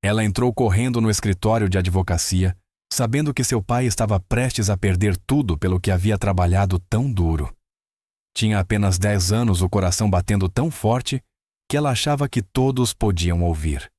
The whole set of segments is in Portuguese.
Ela entrou correndo no escritório de advocacia, sabendo que seu pai estava prestes a perder tudo pelo que havia trabalhado tão duro. Tinha apenas 10 anos, o coração batendo tão forte que ela achava que todos podiam ouvir.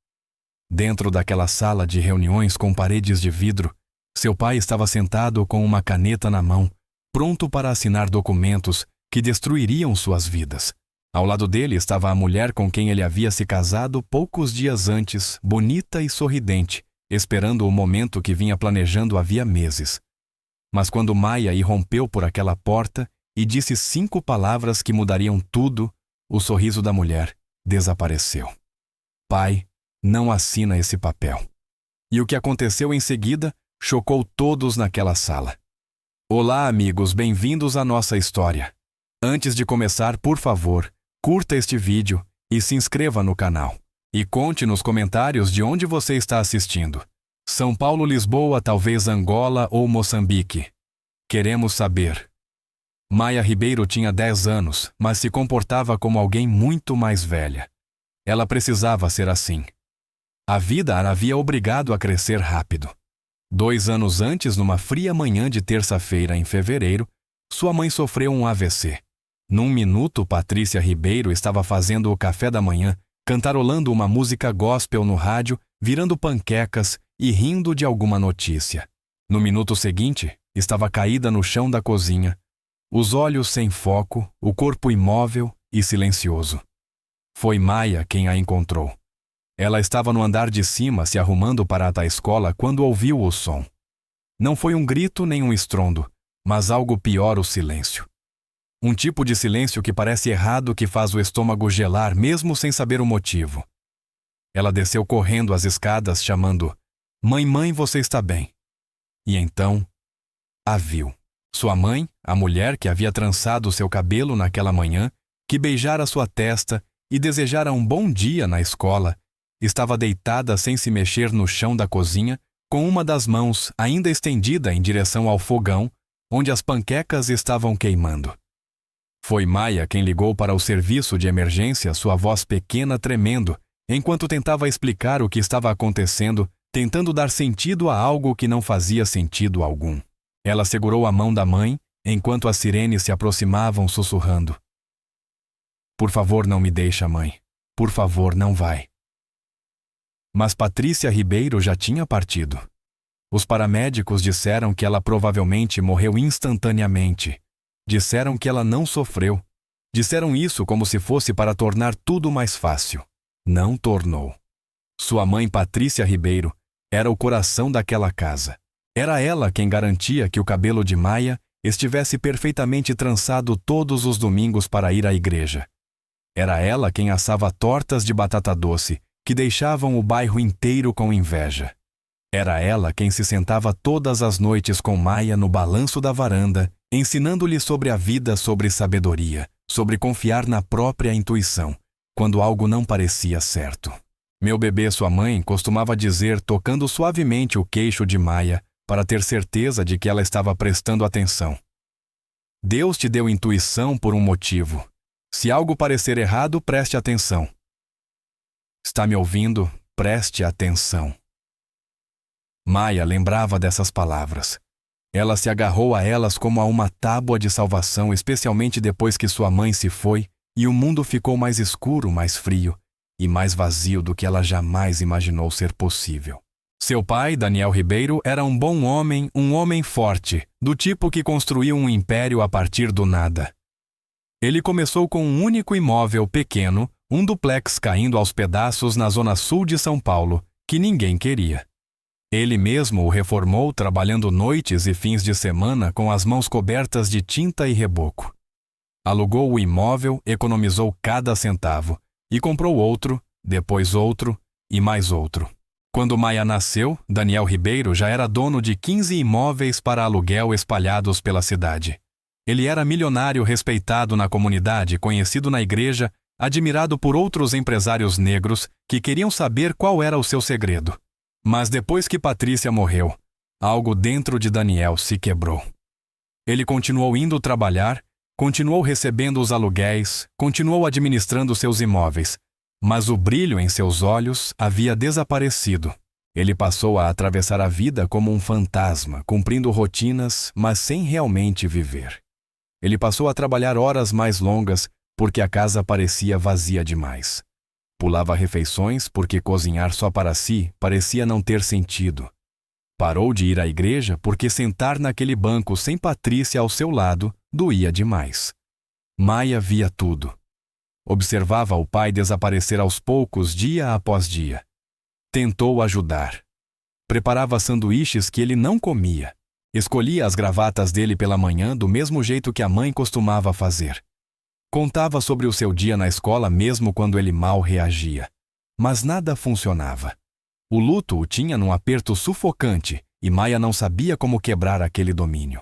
Dentro daquela sala de reuniões com paredes de vidro, seu pai estava sentado com uma caneta na mão, pronto para assinar documentos que destruiriam suas vidas. Ao lado dele estava a mulher com quem ele havia se casado poucos dias antes, bonita e sorridente, esperando o momento que vinha planejando havia meses. Mas quando Maia irrompeu por aquela porta e disse 5 palavras que mudariam tudo, o sorriso da mulher desapareceu. Pai, não assina esse papel. E o que aconteceu em seguida chocou todos naquela sala. Olá, amigos, bem-vindos à nossa história. Antes de começar, por favor, curta este vídeo e se inscreva no canal. E conte nos comentários de onde você está assistindo. São Paulo, Lisboa, talvez Angola ou Moçambique. Queremos saber. Maia Ribeiro tinha 10 anos, mas se comportava como alguém muito mais velha. Ela precisava ser assim. A vida a havia obrigado a crescer rápido. 2 anos antes, numa fria manhã de terça-feira em fevereiro, sua mãe sofreu um AVC. Num minuto, Patrícia Ribeiro estava fazendo o café da manhã, cantarolando uma música gospel no rádio, virando panquecas e rindo de alguma notícia. No minuto seguinte, estava caída no chão da cozinha, os olhos sem foco, o corpo imóvel e silencioso. Foi Maia quem a encontrou. Ela estava no andar de cima se arrumando para a escola quando ouviu o som. Não foi um grito nem um estrondo, mas algo pior, o silêncio. Um tipo de silêncio que parece errado, que faz o estômago gelar mesmo sem saber o motivo. Ela desceu correndo as escadas chamando: "Mãe, mãe, você está bem?" E então a viu. Sua mãe, a mulher que havia trançado seu cabelo naquela manhã, que beijara sua testa e desejara um bom dia na escola, estava deitada sem se mexer no chão da cozinha, com uma das mãos ainda estendida em direção ao fogão, onde as panquecas estavam queimando. Foi Maia quem ligou para o serviço de emergência, sua voz pequena tremendo, enquanto tentava explicar o que estava acontecendo, tentando dar sentido a algo que não fazia sentido algum. Ela segurou a mão da mãe, enquanto as sirenes se aproximavam sussurrando: "Por favor, não me deixa, mãe. Por favor, não vai." Mas Patrícia Ribeiro já tinha partido. Os paramédicos disseram que ela provavelmente morreu instantaneamente. Disseram que ela não sofreu. Disseram isso como se fosse para tornar tudo mais fácil. Não tornou. Sua mãe, Patrícia Ribeiro, era o coração daquela casa. Era ela quem garantia que o cabelo de Maia estivesse perfeitamente trançado todos os domingos para ir à igreja. Era ela quem assava tortas de batata doce, que deixavam o bairro inteiro com inveja. Era ela quem se sentava todas as noites com Maia no balanço da varanda, ensinando-lhe sobre a vida, sobre sabedoria, sobre confiar na própria intuição, quando algo não parecia certo. "Meu bebê", sua mãe costumava dizer, tocando suavemente o queixo de Maia, para ter certeza de que ela estava prestando atenção. "Deus te deu intuição por um motivo. Se algo parecer errado, preste atenção. Está me ouvindo? Preste atenção." Maia lembrava dessas palavras. Ela se agarrou a elas como a uma tábua de salvação, especialmente depois que sua mãe se foi e o mundo ficou mais escuro, mais frio e mais vazio do que ela jamais imaginou ser possível. Seu pai, Daniel Ribeiro, era um bom homem, um homem forte, do tipo que construiu um império a partir do nada. Ele começou com um único imóvel pequeno, um duplex caindo aos pedaços na zona sul de São Paulo, que ninguém queria. Ele mesmo o reformou, trabalhando noites e fins de semana com as mãos cobertas de tinta e reboco. Alugou o imóvel, economizou cada centavo e comprou outro, depois outro e mais outro. Quando Maia nasceu, Daniel Ribeiro já era dono de 15 imóveis para aluguel espalhados pela cidade. Ele era milionário respeitado na comunidade, conhecido na igreja, admirado por outros empresários negros que queriam saber qual era o seu segredo. Mas depois que Patrícia morreu, algo dentro de Daniel se quebrou. Ele continuou indo trabalhar, continuou recebendo os aluguéis, continuou administrando seus imóveis, Mas o brilho em seus olhos havia desaparecido. Ele passou a atravessar a vida como um fantasma, cumprindo rotinas, mas sem realmente viver. Ele passou a trabalhar horas mais longas porque a casa parecia vazia demais. Pulava refeições porque cozinhar só para si parecia não ter sentido. Parou de ir à igreja porque sentar naquele banco sem Patrícia ao seu lado doía demais. Maia via tudo. Observava o pai desaparecer aos poucos dia após dia. Tentou ajudar. Preparava sanduíches que ele não comia. Escolhia as gravatas dele pela manhã do mesmo jeito que a mãe costumava fazer. Contava sobre o seu dia na escola mesmo quando ele mal reagia. Mas nada funcionava. O luto o tinha num aperto sufocante e Maia não sabia como quebrar aquele domínio.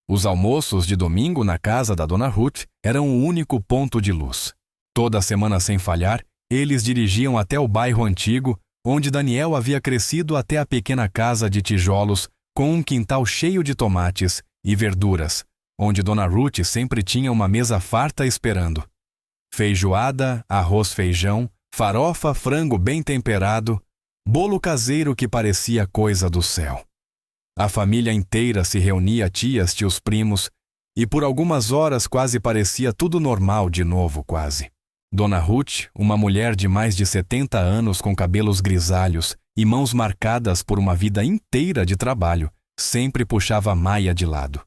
Os almoços de domingo na casa da Dona Ruth eram o único ponto de luz. Toda semana sem falhar, eles dirigiam até o bairro antigo, onde Daniel havia crescido, até a pequena casa de tijolos com um quintal cheio de tomates e verduras, onde Dona Ruth sempre tinha uma mesa farta esperando. Feijoada, arroz-feijão, farofa, frango bem temperado, bolo caseiro que parecia coisa do céu. A família inteira se reunia, tias, tios, primos, e por algumas horas quase parecia tudo normal de novo, quase. Dona Ruth, uma mulher de mais de 70 anos com cabelos grisalhos e mãos marcadas por uma vida inteira de trabalho, sempre puxava Maia de lado.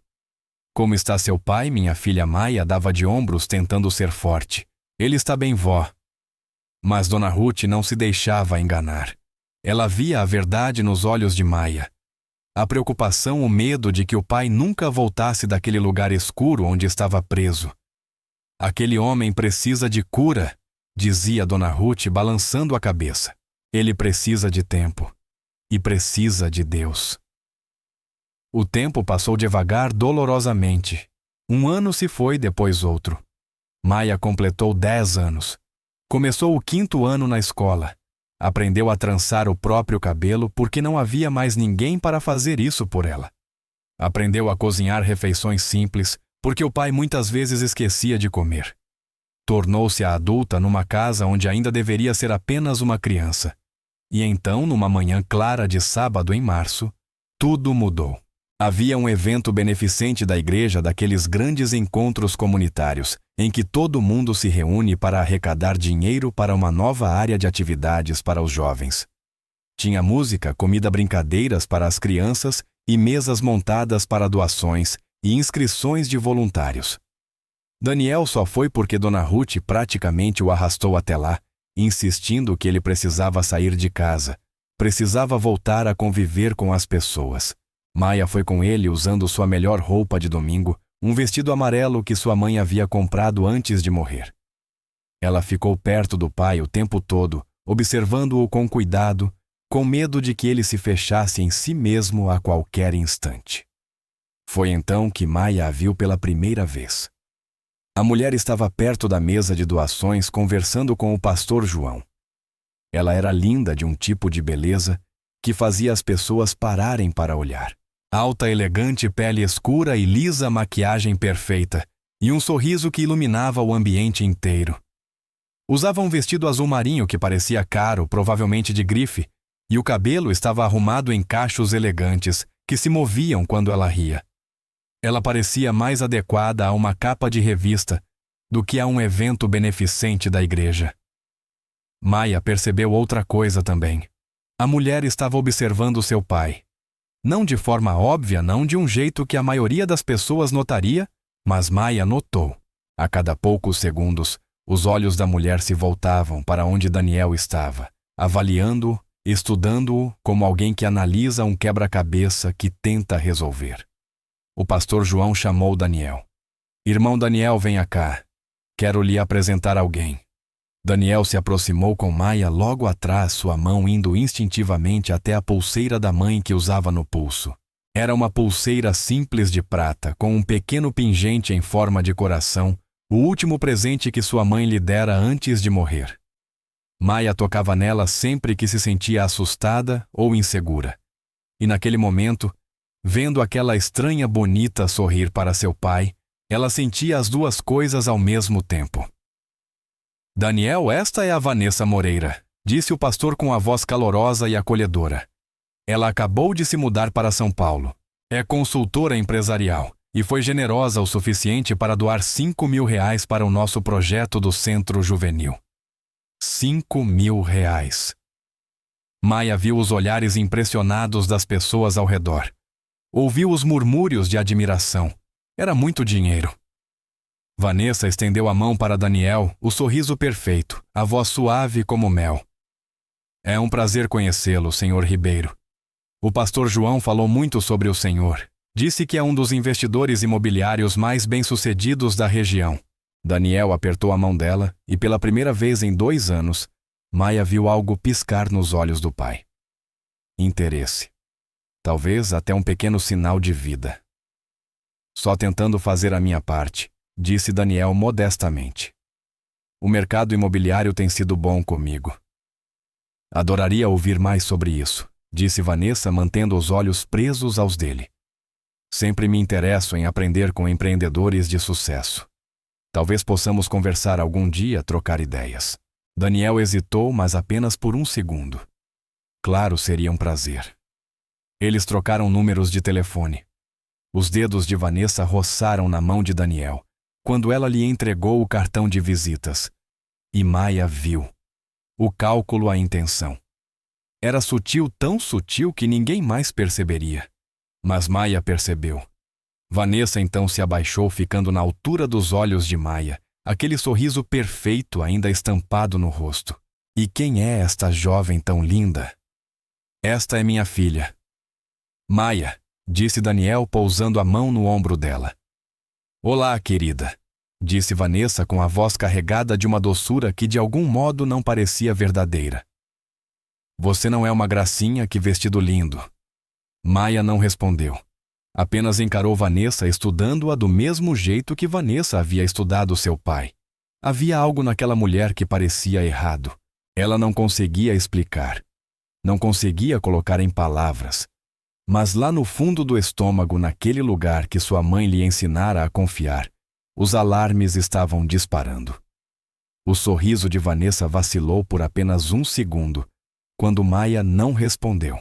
Como está seu pai, minha filha Maia dava de ombros tentando ser forte. Ele está bem, vó. Mas Dona Ruth não se deixava enganar. Ela via a verdade nos olhos de Maia. A preocupação, o medo de que o pai nunca voltasse daquele lugar escuro onde estava preso. Aquele homem precisa de cura, dizia Dona Ruth balançando a cabeça. Ele precisa de tempo. E precisa de Deus. O tempo passou devagar, dolorosamente. Um ano se foi, depois outro. Maia completou 10 anos. Começou o 5º ano na escola. Aprendeu a trançar o próprio cabelo porque não havia mais ninguém para fazer isso por ela. Aprendeu a cozinhar refeições simples porque o pai muitas vezes esquecia de comer. Tornou-se a adulta numa casa onde ainda deveria ser apenas uma criança. E então, numa manhã clara de sábado em março, tudo mudou. Havia um evento beneficente da igreja, daqueles grandes encontros comunitários, em que todo mundo se reúne para arrecadar dinheiro para uma nova área de atividades para os jovens. Tinha música, comida, brincadeiras para as crianças e mesas montadas para doações e inscrições de voluntários. Daniel só foi porque Dona Ruth praticamente o arrastou até lá, insistindo que ele precisava sair de casa, precisava voltar a conviver com as pessoas. Maia foi com ele usando sua melhor roupa de domingo, um vestido amarelo que sua mãe havia comprado antes de morrer. Ela ficou perto do pai o tempo todo, observando-o com cuidado, com medo de que ele se fechasse em si mesmo a qualquer instante. Foi então que Maia a viu pela primeira vez. A mulher estava perto da mesa de doações conversando com o pastor João. Ela era linda, de um tipo de beleza que fazia as pessoas pararem para olhar. Alta, elegante, pele escura e lisa, maquiagem perfeita, e um sorriso que iluminava o ambiente inteiro. Usava um vestido azul marinho que parecia caro, provavelmente de grife, e o cabelo estava arrumado em cachos elegantes que se moviam quando ela ria. Ela parecia mais adequada a uma capa de revista do que a um evento beneficente da igreja. Maia percebeu outra coisa também. A mulher estava observando seu pai. Não de forma óbvia, não de um jeito que a maioria das pessoas notaria, mas Maia notou. A cada poucos segundos, os olhos da mulher se voltavam para onde Daniel estava, avaliando-o, estudando-o como alguém que analisa um quebra-cabeça que tenta resolver. O pastor João chamou Daniel. Irmão Daniel, venha cá. Quero lhe apresentar alguém. Daniel se aproximou com Maia logo atrás, sua mão indo instintivamente até a pulseira da mãe que usava no pulso. Era uma pulseira simples de prata, com um pequeno pingente em forma de coração, o último presente que sua mãe lhe dera antes de morrer. Maia tocava nela sempre que se sentia assustada ou insegura. E naquele momento, vendo aquela estranha bonita sorrir para seu pai, ela sentia as duas coisas ao mesmo tempo. Daniel, esta é a Vanessa Moreira, disse o pastor com a voz calorosa e acolhedora. Ela acabou de se mudar para São Paulo. É consultora empresarial e foi generosa o suficiente para doar R$ 5.000 para o nosso projeto do Centro Juvenil. R$ 5.000. Maia viu os olhares impressionados das pessoas ao redor. Ouviu os murmúrios de admiração. Era muito dinheiro. Vanessa estendeu a mão para Daniel, o sorriso perfeito, a voz suave como mel. É um prazer conhecê-lo, Sr. Ribeiro. O pastor João falou muito sobre o senhor. Disse que é um dos investidores imobiliários mais bem-sucedidos da região. Daniel apertou a mão dela e, pela primeira vez em 2 anos, Maia viu algo piscar nos olhos do pai. Interesse. Talvez até um pequeno sinal de vida. Só tentando fazer a minha parte, disse Daniel modestamente. O mercado imobiliário tem sido bom comigo. Adoraria ouvir mais sobre isso, disse Vanessa, mantendo os olhos presos aos dele. Sempre me interesso em aprender com empreendedores de sucesso. Talvez possamos conversar algum dia, trocar ideias. Daniel hesitou, mas apenas por 1 segundo. Claro, seria um prazer. Eles trocaram números de telefone. Os dedos de Vanessa roçaram na mão de Daniel, quando ela lhe entregou o cartão de visitas. E Maia viu. O cálculo, a intenção. Era sutil, tão sutil que ninguém mais perceberia. Mas Maia percebeu. Vanessa então se abaixou, ficando na altura dos olhos de Maia, aquele sorriso perfeito ainda estampado no rosto. E quem é esta jovem tão linda? Esta é minha filha. Maia, disse Daniel, pousando a mão no ombro dela. Olá, querida, disse Vanessa com a voz carregada de uma doçura que de algum modo não parecia verdadeira. Você não é uma gracinha, que vestido lindo. Maia não respondeu. Apenas encarou Vanessa, estudando-a do mesmo jeito que Vanessa havia estudado seu pai. Havia algo naquela mulher que parecia errado. Ela não conseguia explicar. Não conseguia colocar em palavras. Mas lá no fundo do estômago, naquele lugar que sua mãe lhe ensinara a confiar, os alarmes estavam disparando. O sorriso de Vanessa vacilou por apenas 1 segundo, quando Maia não respondeu.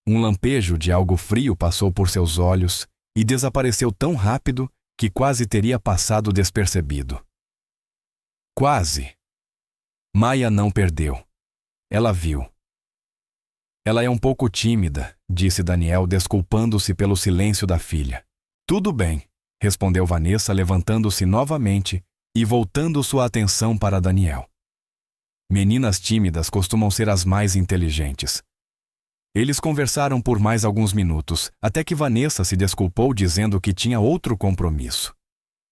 Um lampejo de algo frio passou por seus olhos e desapareceu tão rápido que quase teria passado despercebido. Quase. Maia não perdeu. Ela viu. Ela é um pouco tímida, disse Daniel, desculpando-se pelo silêncio da filha. Tudo bem, respondeu Vanessa, levantando-se novamente e voltando sua atenção para Daniel. Meninas tímidas costumam ser as mais inteligentes. Eles conversaram por mais alguns minutos, até que Vanessa se desculpou dizendo que tinha outro compromisso.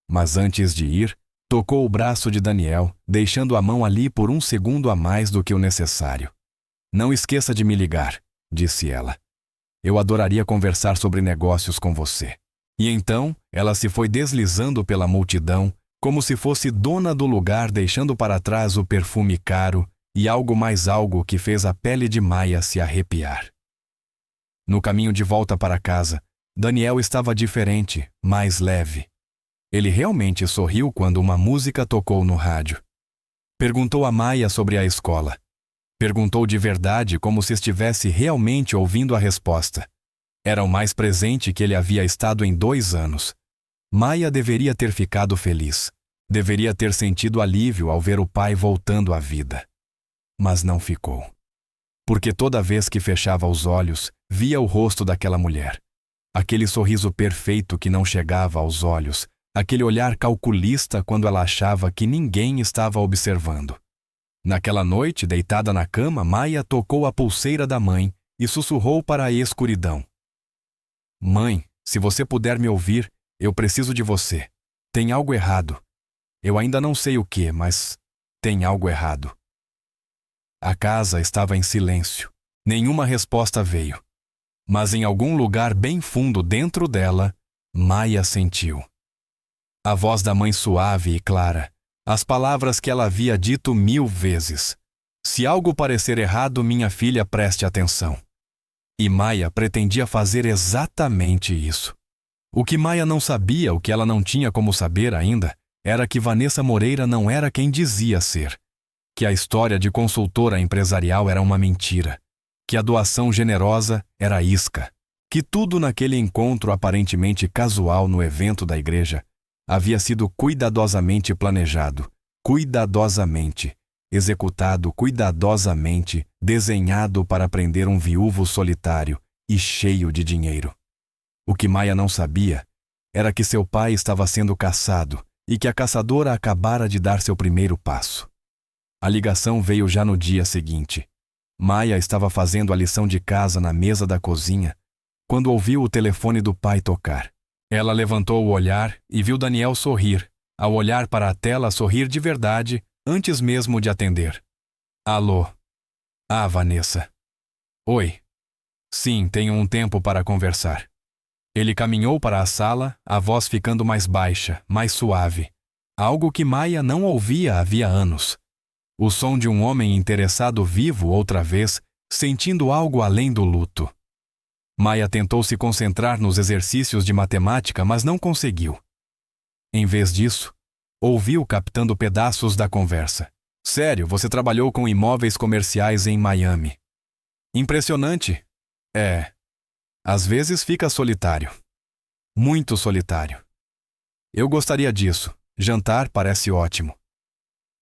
Mas antes de ir, tocou o braço de Daniel, deixando a mão ali por 1 segundo a mais do que o necessário. Não esqueça de me ligar, disse ela. Eu adoraria conversar sobre negócios com você. E então, ela se foi deslizando pela multidão, como se fosse dona do lugar, deixando para trás o perfume caro e algo que fez a pele de Maia se arrepiar. No caminho de volta para casa, Daniel estava diferente, mais leve. Ele realmente sorriu quando uma música tocou no rádio. Perguntou a Maia sobre a escola. Perguntou de verdade, como se estivesse realmente ouvindo a resposta. Era o mais presente que ele havia estado em 2 anos. Maia deveria ter ficado feliz. Deveria ter sentido alívio ao ver o pai voltando à vida. Mas não ficou. Porque toda vez que fechava os olhos, via o rosto daquela mulher. Aquele sorriso perfeito que não chegava aos olhos, aquele olhar calculista quando ela achava que ninguém estava observando. Naquela noite, deitada na cama, Maia tocou a pulseira da mãe e sussurrou para a escuridão. Mãe, se você puder me ouvir, eu preciso de você. Tem algo errado. Eu ainda não sei o que, mas tem algo errado. A casa estava em silêncio. Nenhuma resposta veio. Mas em algum lugar bem fundo dentro dela, Maia sentiu. A voz da mãe suave e clara, as palavras que ela havia dito 1000 vezes. Se algo parecer errado, minha filha, preste atenção. E Maia pretendia fazer exatamente isso. O que Maia não sabia, o que ela não tinha como saber ainda, era que Vanessa Moreira não era quem dizia ser, que a história de consultora empresarial era uma mentira, que a doação generosa era isca, que tudo naquele encontro aparentemente casual no evento da igreja havia sido cuidadosamente planejado, cuidadosamente, executado cuidadosamente, desenhado para prender um viúvo solitário e cheio de dinheiro. O que Maia não sabia era que seu pai estava sendo caçado e que a caçadora acabara de dar seu primeiro passo. A ligação veio já no dia seguinte. Maia estava fazendo a lição de casa na mesa da cozinha quando ouviu o telefone do pai tocar. Ela levantou o olhar e viu Daniel sorrir, ao olhar para a tela sorrir de verdade antes mesmo de atender. Alô? Ah, Vanessa. Oi. Sim, tenho um tempo para conversar. Ele caminhou para a sala, a voz ficando mais baixa, mais suave. Algo que Maia não ouvia havia anos. O som de um homem interessado vivo outra vez, sentindo algo além do luto. Maia tentou se concentrar nos exercícios de matemática, mas não conseguiu. Em vez disso, ouviu captando pedaços da conversa. Sério, você trabalhou com imóveis comerciais em Miami. Impressionante. É. Às vezes fica solitário. Muito solitário. Eu gostaria disso. Jantar parece ótimo.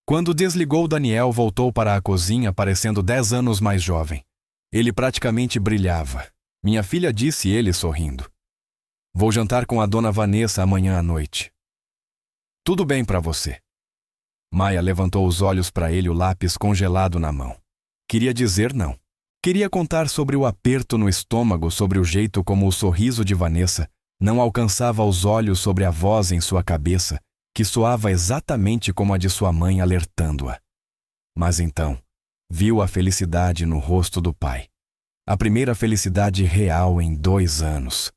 Quando desligou, Daniel voltou para a cozinha parecendo 10 anos mais jovem. Ele praticamente brilhava. Minha filha disse ele sorrindo. Vou jantar com a dona Vanessa amanhã à noite. Tudo bem para você. Maia levantou os olhos para ele, o lápis congelado na mão. Queria dizer não. Queria contar sobre o aperto no estômago, sobre o jeito como o sorriso de Vanessa não alcançava os olhos, sobre a voz em sua cabeça, que soava exatamente como a de sua mãe alertando-a. Mas então, viu a felicidade no rosto do pai. A primeira felicidade real em 2 anos.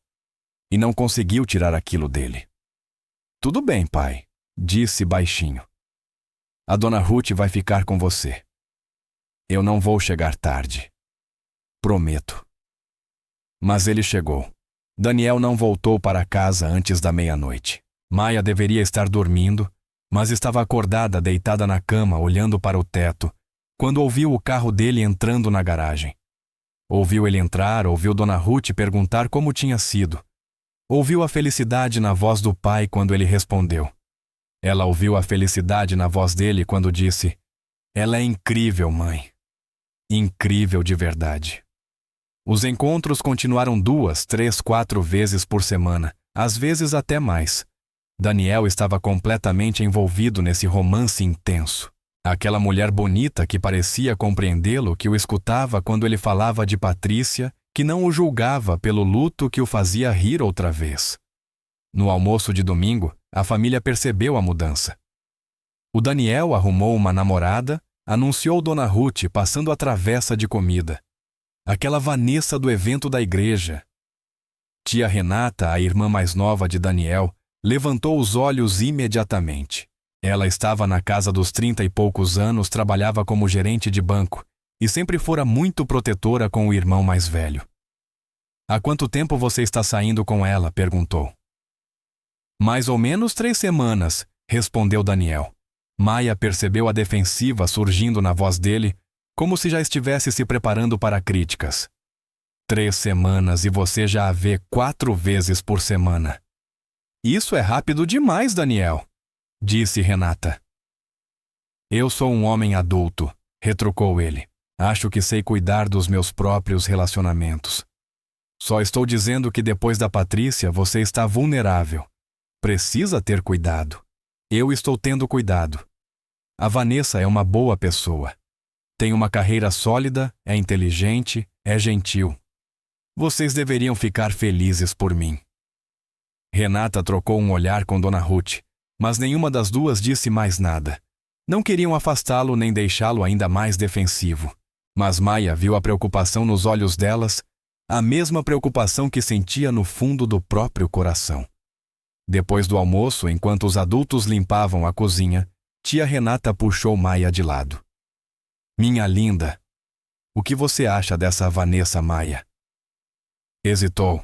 E não conseguiu tirar aquilo dele. Tudo bem, pai, disse baixinho. A dona Ruth vai ficar com você. Eu não vou chegar tarde. Prometo. Mas ele chegou. Daniel não voltou para casa antes da meia-noite. Maia deveria estar dormindo, mas estava acordada, deitada na cama, olhando para o teto, quando ouviu o carro dele entrando na garagem. Ouviu ele entrar, ouviu Dona Ruth perguntar como tinha sido. Ouviu a felicidade na voz do pai quando ele respondeu. Ela ouviu a felicidade na voz dele quando disse: Ela é incrível, mãe. Incrível de verdade. Os encontros continuaram 2, 3, 4 vezes por semana, às vezes até mais. Daniel estava completamente envolvido nesse romance intenso. Aquela mulher bonita que parecia compreendê-lo, que o escutava quando ele falava de Patrícia, que não o julgava pelo luto que o fazia rir outra vez. No almoço de domingo, a família percebeu a mudança. O Daniel arrumou uma namorada, anunciou Dona Ruth passando a travessa de comida. Aquela Vanessa do evento da igreja. Tia Renata, a irmã mais nova de Daniel, levantou os olhos imediatamente. Ela estava na casa dos 30 e poucos anos, trabalhava como gerente de banco e sempre fora muito protetora com o irmão mais velho. Há quanto tempo você está saindo com ela? Perguntou. Mais ou menos 3 semanas, respondeu Daniel. Maia percebeu a defensiva surgindo na voz dele, como se já estivesse se preparando para críticas. 3 semanas e você já a vê 4 vezes por semana. Isso é rápido demais, Daniel, disse Renata. Eu sou um homem adulto, retrucou ele. Acho que sei cuidar dos meus próprios relacionamentos. Só estou dizendo que depois da Patrícia você está vulnerável. Precisa ter cuidado. Eu estou tendo cuidado. A Vanessa é uma boa pessoa. Tem uma carreira sólida, é inteligente, é gentil. Vocês deveriam ficar felizes por mim. Renata trocou um olhar com Dona Ruth, mas nenhuma das duas disse mais nada. Não queriam afastá-lo nem deixá-lo ainda mais defensivo. Mas Maia viu a preocupação nos olhos delas, a mesma preocupação que sentia no fundo do próprio coração. Depois do almoço, enquanto os adultos limpavam a cozinha, tia Renata puxou Maia de lado. Minha linda, o que você acha dessa Vanessa, Maia? Hesitou.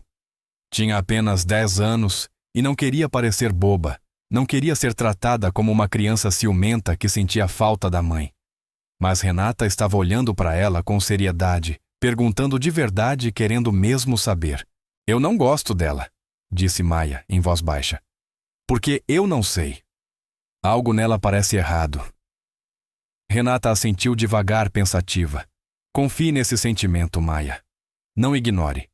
Tinha apenas 10 anos e não queria parecer boba, Não queria ser tratada como uma criança ciumenta que sentia falta da mãe. Mas Renata estava olhando para ela com seriedade, perguntando de verdade, querendo mesmo saber. Eu não gosto dela, disse Maia, em voz baixa. Porque eu não sei. Algo nela parece errado. Renata assentiu devagar, pensativa. Confie nesse sentimento, Maia. Não ignore.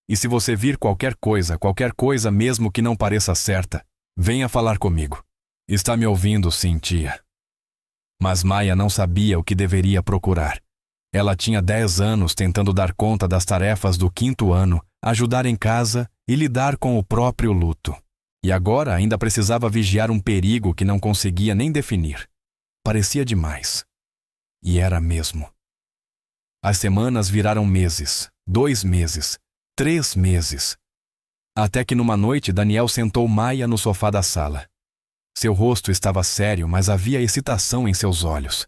E se você vir qualquer coisa mesmo que não pareça certa, venha falar comigo. Está me ouvindo, sim, tia. Mas Maia não sabia o que deveria procurar. Ela tinha 10 anos tentando dar conta das tarefas do 5º ano, ajudar em casa e lidar com o próprio luto. E agora ainda precisava vigiar um perigo que não conseguia nem definir. Parecia demais. E era mesmo. As semanas viraram meses, 2 meses, 3 meses. Até que numa noite Daniel sentou Maia no sofá da sala. Seu rosto estava sério, mas havia excitação em seus olhos.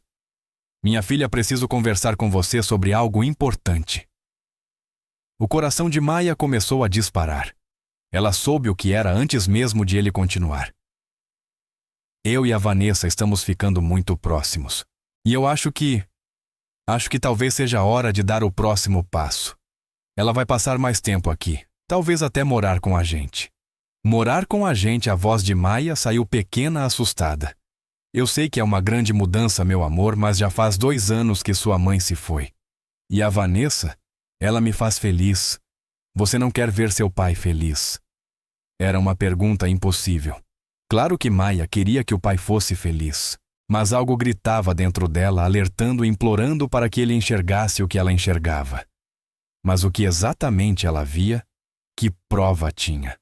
Minha filha, preciso conversar com você sobre algo importante. O coração de Maia começou a disparar. Ela soube o que era antes mesmo de ele continuar. Eu e a Vanessa estamos ficando muito próximos. E eu acho que talvez seja a hora de dar o próximo passo. Ela vai passar mais tempo aqui, talvez até morar com a gente. Morar com a gente, a voz de Maia saiu pequena, assustada. Eu sei que é uma grande mudança, meu amor, mas já faz 2 anos que sua mãe se foi. E a Vanessa, ela me faz feliz. Você não quer ver seu pai feliz? Era uma pergunta impossível. Claro que Maia queria que o pai fosse feliz, mas algo gritava dentro dela, alertando e implorando para que ele enxergasse o que ela enxergava. Mas o que exatamente ela via? Que prova tinha?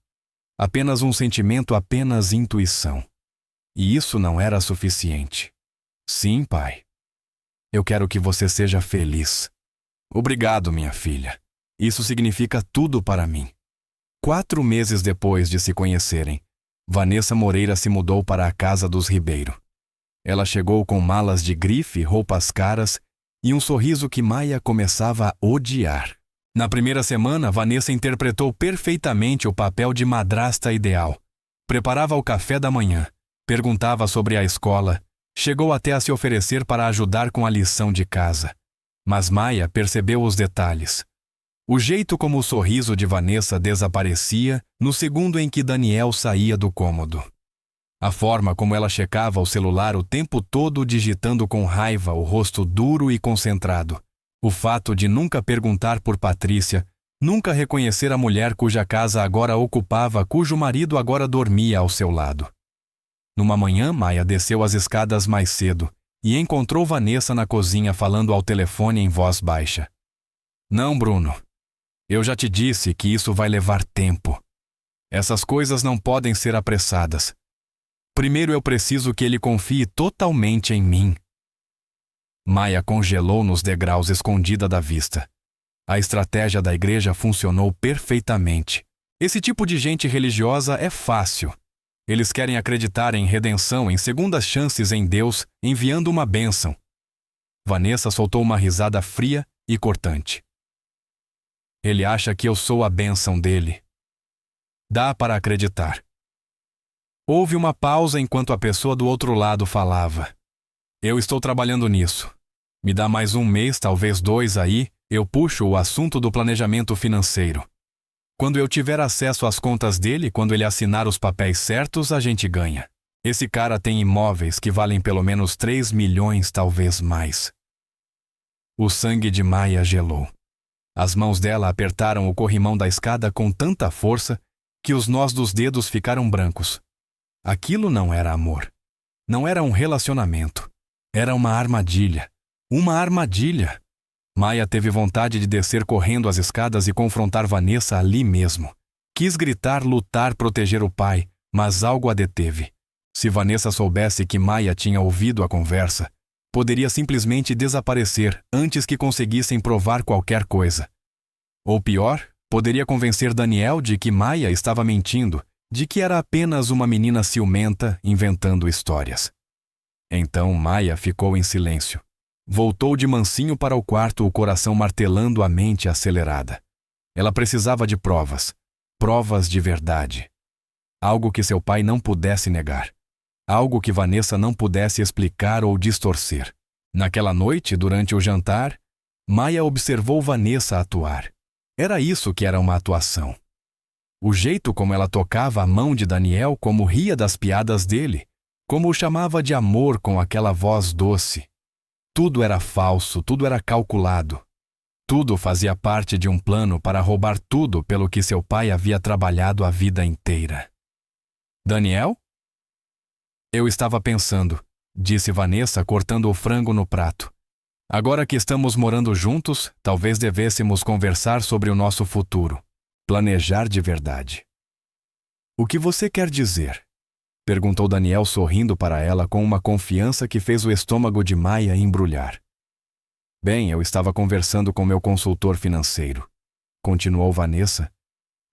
Apenas um sentimento, apenas intuição. E isso não era suficiente. Sim, pai. Eu quero que você seja feliz. Obrigado, minha filha. Isso significa tudo para mim. 4 meses depois de se conhecerem, Vanessa Moreira se mudou para a casa dos Ribeiro. Ela chegou com malas de grife, roupas caras e um sorriso que Maia começava a odiar. Na primeira semana, Vanessa interpretou perfeitamente o papel de madrasta ideal. Preparava o café da manhã, perguntava sobre a escola, chegou até a se oferecer para ajudar com a lição de casa. Mas Maia percebeu os detalhes. O jeito como o sorriso de Vanessa desaparecia no segundo em que Daniel saía do cômodo. A forma como ela checava o celular o tempo todo, digitando com raiva, o rosto duro e concentrado. O fato de nunca perguntar por Patrícia, nunca reconhecer a mulher cuja casa agora ocupava, cujo marido agora dormia ao seu lado. Numa manhã, Maia desceu as escadas mais cedo e encontrou Vanessa na cozinha falando ao telefone em voz baixa. Não, Bruno. Eu já te disse que isso vai levar tempo. Essas coisas não podem ser apressadas. Primeiro eu preciso que ele confie totalmente em mim. Maia congelou nos degraus, escondida da vista. A estratégia da igreja funcionou perfeitamente. Esse tipo de gente religiosa é fácil. Eles querem acreditar em redenção, em segundas chances em Deus, enviando uma bênção. Vanessa soltou uma risada fria e cortante. Ele acha que eu sou a bênção dele. Dá para acreditar. Houve uma pausa enquanto a pessoa do outro lado falava. Eu estou trabalhando nisso. Me dá mais 1 mês, talvez 2 aí, eu puxo o assunto do planejamento financeiro. Quando eu tiver acesso às contas dele, quando ele assinar os papéis certos, a gente ganha. Esse cara tem imóveis que valem pelo menos 3 milhões, talvez mais. O sangue de Maia gelou. As mãos dela apertaram o corrimão da escada com tanta força que os nós dos dedos ficaram brancos. Aquilo não era amor. Não era um relacionamento. Era uma armadilha. Uma armadilha. Maia teve vontade de descer correndo as escadas e confrontar Vanessa ali mesmo. Quis gritar, lutar, proteger o pai, mas algo a deteve. Se Vanessa soubesse que Maia tinha ouvido a conversa, poderia simplesmente desaparecer antes que conseguissem provar qualquer coisa. Ou pior, poderia convencer Daniel de que Maia estava mentindo, de que era apenas uma menina ciumenta inventando histórias. Então Maia ficou em silêncio. Voltou de mansinho para o quarto, o coração martelando, a mente acelerada. Ela precisava de provas. Provas de verdade. algo que seu pai não pudesse negar, algo que Vanessa não pudesse explicar ou distorcer. Naquela noite, durante o jantar, Maia observou Vanessa atuar. Era isso que era uma atuação. O jeito como ela tocava a mão de Daniel, como ria das piadas dele, como o chamava de amor com aquela voz doce. Tudo era falso, tudo era calculado. Tudo fazia parte de um plano para roubar tudo pelo que seu pai havia trabalhado a vida inteira. Daniel? Eu estava pensando, disse Vanessa cortando o frango no prato. Agora que estamos morando juntos, talvez devêssemos conversar sobre o nosso futuro. Planejar de verdade. O que você quer dizer? Perguntou Daniel sorrindo para ela com uma confiança que fez o estômago de Maia embrulhar. Bem, eu estava conversando com meu consultor financeiro, continuou Vanessa,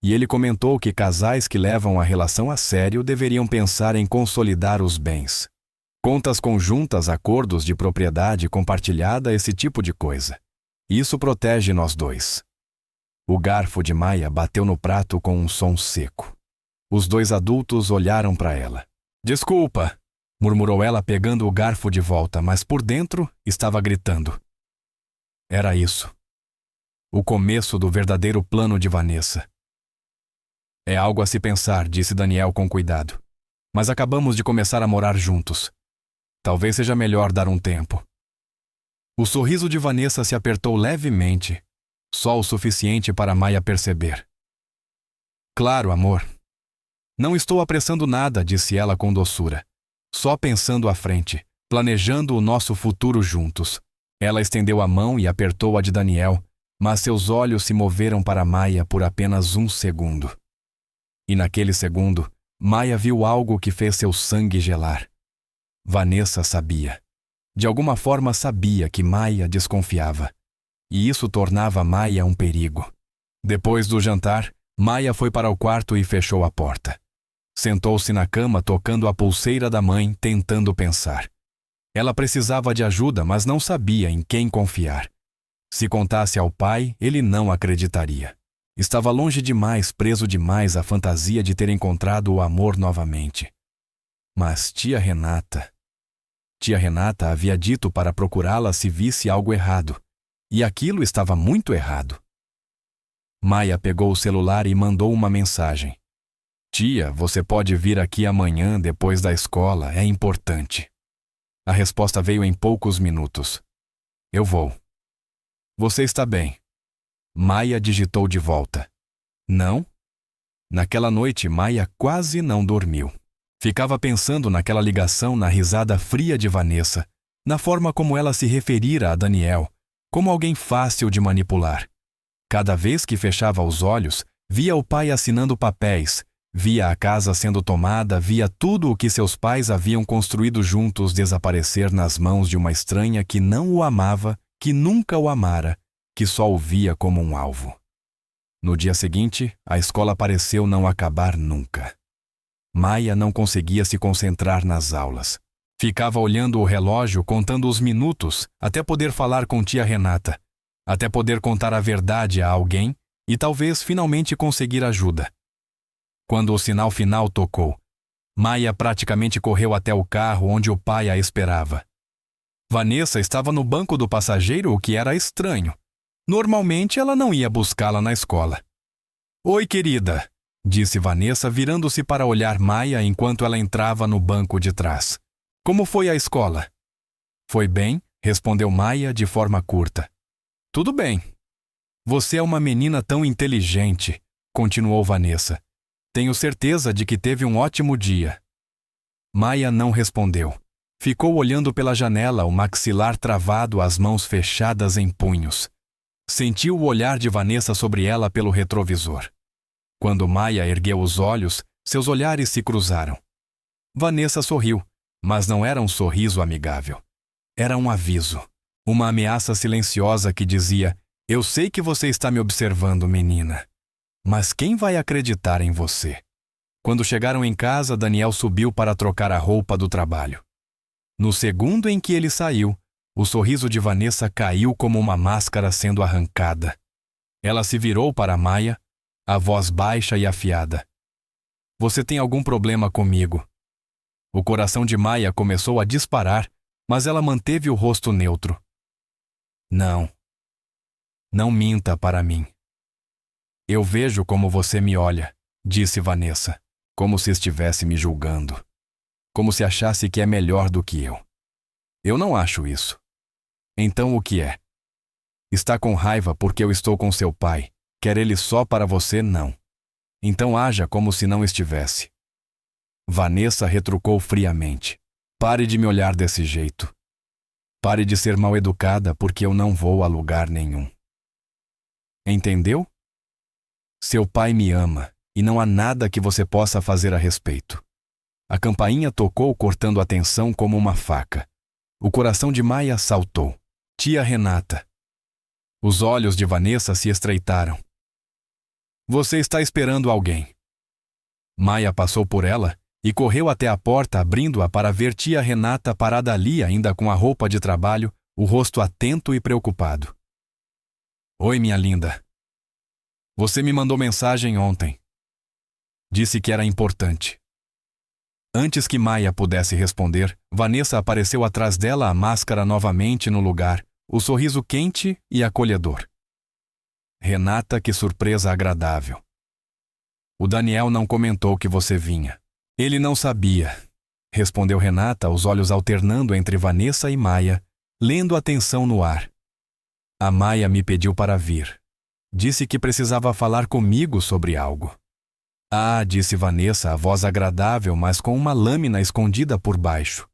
e ele comentou que casais que levam a relação a sério deveriam pensar em consolidar os bens. Contas conjuntas, acordos de propriedade compartilhada, esse tipo de coisa. Isso protege nós dois. O garfo de Maia bateu no prato com um som seco. Os dois adultos olharam para ela. Desculpa, murmurou ela pegando o garfo de volta, mas por dentro estava gritando. Era isso. O começo do verdadeiro plano de Vanessa. É algo a se pensar, disse Daniel com cuidado. Mas acabamos de começar a morar juntos. Talvez seja melhor dar um tempo. O sorriso de Vanessa se apertou levemente, só o suficiente para Maia perceber. Claro, amor. Não estou apressando nada, disse ela com doçura. Só pensando à frente, planejando o nosso futuro juntos. Ela estendeu a mão e apertou a de Daniel, mas seus olhos se moveram para Maia por apenas um segundo. E naquele segundo, Maia viu algo que fez seu sangue gelar. Vanessa sabia. De alguma forma sabia que Maia desconfiava. E isso tornava Maia um perigo. Depois do jantar, Maia foi para o quarto e fechou a porta. Sentou-se na cama tocando a pulseira da mãe, tentando pensar. Ela precisava de ajuda, mas não sabia em quem confiar. Se contasse ao pai, ele não acreditaria. Estava longe demais, preso demais à fantasia de ter encontrado o amor novamente. Mas tia Renata havia dito para procurá-la se visse algo errado. E aquilo estava muito errado. Maia pegou o celular e mandou uma mensagem. Tia, você pode vir aqui amanhã depois da escola, é importante. A resposta veio em poucos minutos. Eu vou. Você está bem? Maia digitou de volta. Não? Naquela noite, Maia quase não dormiu. Ficava pensando naquela ligação, na risada fria de Vanessa, na forma como ela se referira a Daniel, como alguém fácil de manipular. Cada vez que fechava os olhos, via o pai assinando papéis, via a casa sendo tomada, via tudo o que seus pais haviam construído juntos desaparecer nas mãos de uma estranha que não o amava, que nunca o amara, que só o via como um alvo. No dia seguinte, a escola pareceu não acabar nunca. Maia não conseguia se concentrar nas aulas. Ficava olhando o relógio, contando os minutos, até poder falar com tia Renata, até poder contar a verdade a alguém e talvez finalmente conseguir ajuda. Quando o sinal final tocou, Maia praticamente correu até o carro onde o pai a esperava. Vanessa estava no banco do passageiro, o que era estranho. Normalmente ela não ia buscá-la na escola. Oi, querida, disse Vanessa, virando-se para olhar Maia enquanto ela entrava no banco de trás. Como foi a escola? Foi bem, respondeu Maia de forma curta. Tudo bem. Você é uma menina tão inteligente, continuou Vanessa. Tenho certeza de que teve um ótimo dia. Maia não respondeu. Ficou olhando pela janela, o maxilar travado, as mãos fechadas em punhos. Sentiu o olhar de Vanessa sobre ela pelo retrovisor. Quando Maia ergueu os olhos, seus olhares se cruzaram. Vanessa sorriu, mas não era um sorriso amigável. Era um aviso, uma ameaça silenciosa que dizia: eu sei que você está me observando, menina. Mas quem vai acreditar em você? Quando chegaram em casa, Daniel subiu para trocar a roupa do trabalho. No segundo em que ele saiu, o sorriso de Vanessa caiu como uma máscara sendo arrancada. Ela se virou para Maia, a voz baixa e afiada. Você tem algum problema comigo? O coração de Maia começou a disparar, mas ela manteve o rosto neutro. Não. Não minta para mim. Eu vejo como você me olha, disse Vanessa, como se estivesse me julgando. Como se achasse que é melhor do que eu. Eu não acho isso. Então o que é? Está com raiva porque eu estou com seu pai. Quer ele só para você? Não. Então haja como se não estivesse. Vanessa retrucou friamente. Pare de me olhar desse jeito. Pare de ser mal educada porque eu não vou a lugar nenhum. Entendeu? Seu pai me ama e não há nada que você possa fazer a respeito. A campainha tocou cortando a tensão como uma faca. O coração de Maia saltou. Tia Renata. Os olhos de Vanessa se estreitaram. Você está esperando alguém. Maia passou por ela e correu até a porta abrindo-a para ver tia Renata parada ali ainda com a roupa de trabalho, o rosto atento e preocupado. Oi, minha linda. Você me mandou mensagem ontem. Disse que era importante. Antes que Maia pudesse responder, Vanessa apareceu atrás dela, a máscara novamente no lugar, o sorriso quente e acolhedor. Renata, que surpresa agradável. O Daniel não comentou que você vinha. Ele não sabia, respondeu Renata, os olhos alternando entre Vanessa e Maia, lendo a tensão no ar. A Maia me pediu para vir. Disse que precisava falar comigo sobre algo. Ah, disse Vanessa, a voz agradável, mas com uma lâmina escondida por baixo.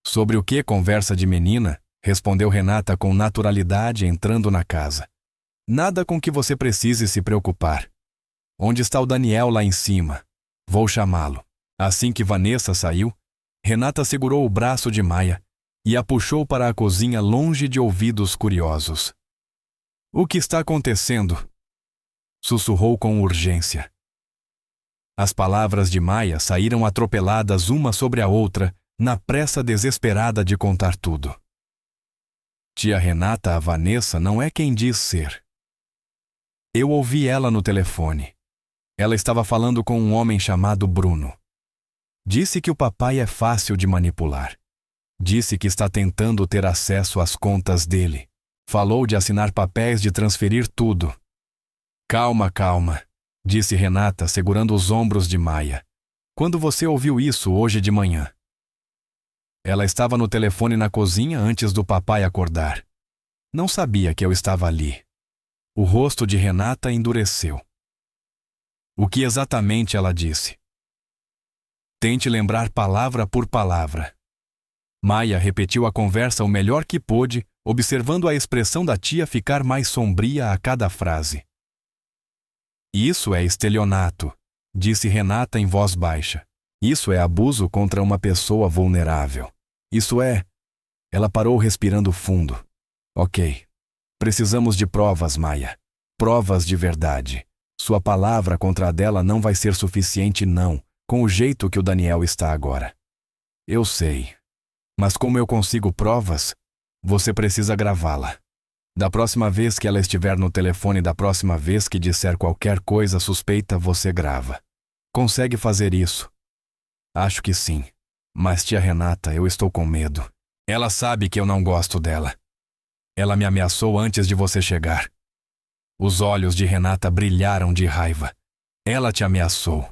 Sobre o que conversa de menina? Respondeu Renata com naturalidade, entrando na casa. Nada com que você precise se preocupar. Onde está o Daniel lá em cima? Vou chamá-lo. Assim que Vanessa saiu, Renata segurou o braço de Maia e a puxou para a cozinha longe de ouvidos curiosos. O que está acontecendo? Sussurrou com urgência. As palavras de Maia saíram atropeladas uma sobre a outra, na pressa desesperada de contar tudo. Tia Renata, a Vanessa, não é quem diz ser. Eu ouvi ela no telefone. Ela estava falando com um homem chamado Bruno. Disse que o papai é fácil de manipular. Disse que está tentando ter acesso às contas dele. Falou de assinar papéis de transferir tudo. Calma, calma, disse Renata, segurando os ombros de Maia. Quando você ouviu isso hoje de manhã? Ela estava no telefone na cozinha antes do papai acordar. Não sabia que eu estava ali. O rosto de Renata endureceu. O que exatamente ela disse? Tente lembrar palavra por palavra. Maia repetiu a conversa o melhor que pôde, observando a expressão da tia ficar mais sombria a cada frase. Isso é estelionato, disse Renata em voz baixa. Isso é abuso contra uma pessoa vulnerável. Isso é... Ela parou respirando fundo. Ok. Precisamos de provas, Maia. Provas de verdade. Sua palavra contra a dela não vai ser suficiente, não, com o jeito que o Daniel está agora. Eu sei. Mas como eu consigo provas, você precisa gravá-la. Da próxima vez que ela estiver no telefone, da próxima vez que disser qualquer coisa suspeita, você grava. Consegue fazer isso? Acho que sim. Mas tia Renata, eu estou com medo. Ela sabe que eu não gosto dela. Ela me ameaçou antes de você chegar. Os olhos de Renata brilharam de raiva. Ela te ameaçou.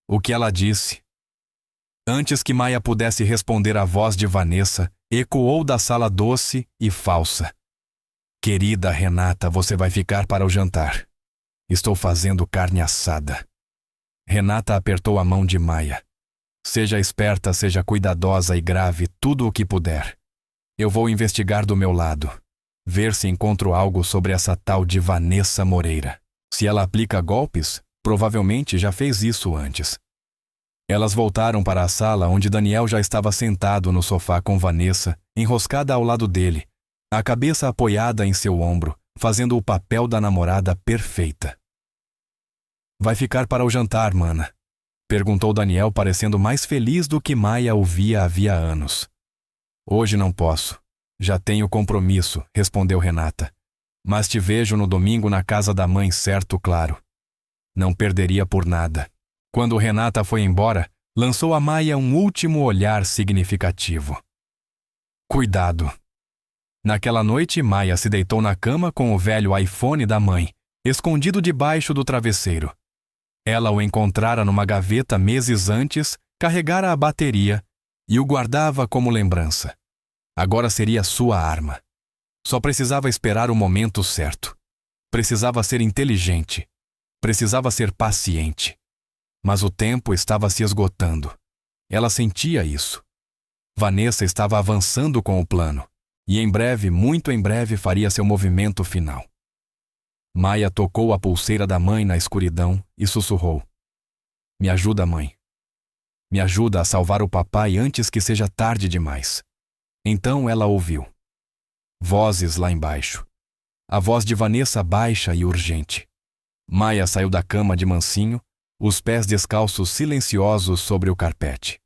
O que ela disse? Antes que Maia pudesse responder, a voz de Vanessa ecoou da sala doce e falsa. Querida Renata, você vai ficar para o jantar. Estou fazendo carne assada. Renata apertou a mão de Maia. Seja esperta, seja cuidadosa e grave tudo o que puder. Eu vou investigar do meu lado. Ver se encontro algo sobre essa tal de Vanessa Moreira. Se ela aplica golpes, provavelmente já fez isso antes. Elas voltaram para a sala onde Daniel já estava sentado no sofá com Vanessa, enroscada ao lado dele, a cabeça apoiada em seu ombro, fazendo o papel da namorada perfeita. Vai ficar para o jantar, mana? Perguntou Daniel, parecendo mais feliz do que Maia o via havia anos. Hoje não posso. Já tenho compromisso, respondeu Renata. Mas te vejo no domingo na casa da mãe, certo, claro. Não perderia por nada. Quando Renata foi embora, lançou a Maia um último olhar significativo. Cuidado. Naquela noite, Maia se deitou na cama com o velho iPhone da mãe, escondido debaixo do travesseiro. Ela o encontrara numa gaveta meses antes, carregara a bateria e o guardava como lembrança. Agora seria sua arma. Só precisava esperar o momento certo. Precisava ser inteligente. Precisava ser paciente. Mas o tempo estava se esgotando. Ela sentia isso. Vanessa estava avançando com o plano, e em breve, muito em breve, faria seu movimento final. Maia tocou a pulseira da mãe na escuridão e sussurrou: "Me ajuda, mãe. Me ajuda a salvar o papai antes que seja tarde demais." Então ela ouviu. Vozes lá embaixo. A voz de Vanessa baixa e urgente. Maia saiu da cama de mansinho, os pés descalços silenciosos sobre o carpete.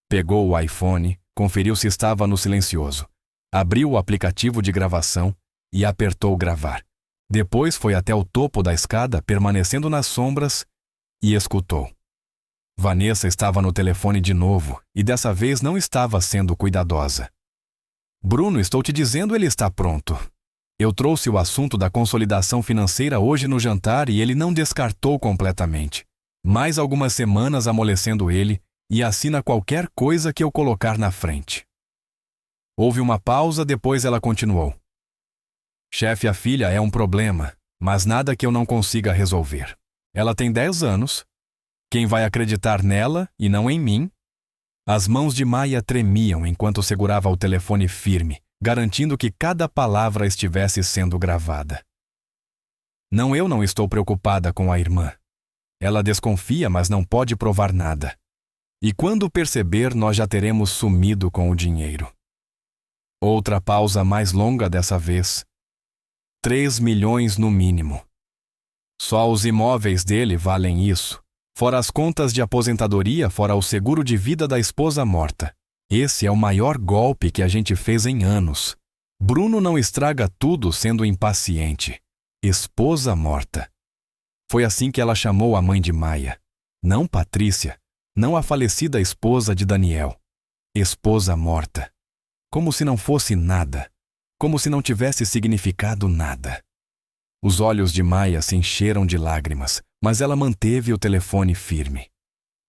Pegou o iPhone, conferiu se estava no silencioso. Abriu o aplicativo de gravação e apertou gravar. Depois foi até o topo da escada, permanecendo nas sombras, e escutou. Vanessa estava no telefone de novo e dessa vez não estava sendo cuidadosa. "Bruno, estou te dizendo, ele está pronto. Eu trouxe o assunto da consolidação financeira hoje no jantar e ele não descartou completamente. Mais algumas semanas amolecendo ele e assina qualquer coisa que eu colocar na frente." Houve uma pausa, depois ela continuou. "Chefe, a filha é um problema, mas nada que eu não consiga resolver. Ela tem 10 anos. Quem vai acreditar nela e não em mim?" As mãos de Maia tremiam enquanto segurava o telefone firme, garantindo que cada palavra estivesse sendo gravada. Eu não estou preocupada com a irmã. Ela desconfia, mas não pode provar nada. E quando perceber, nós já teremos sumido com o dinheiro." Outra pausa mais longa dessa vez. 3 milhões no mínimo. Só os imóveis dele valem isso, fora as contas de aposentadoria, fora o seguro de vida da esposa morta. Esse é o maior golpe que a gente fez em anos. Bruno não estraga tudo sendo impaciente. Esposa morta. Foi assim que ela chamou a mãe de Maia. Não Patrícia, não a falecida esposa de Daniel. Esposa morta. Como se não fosse nada. Como se não tivesse significado nada. Os olhos de Maia se encheram de lágrimas, mas ela manteve o telefone firme.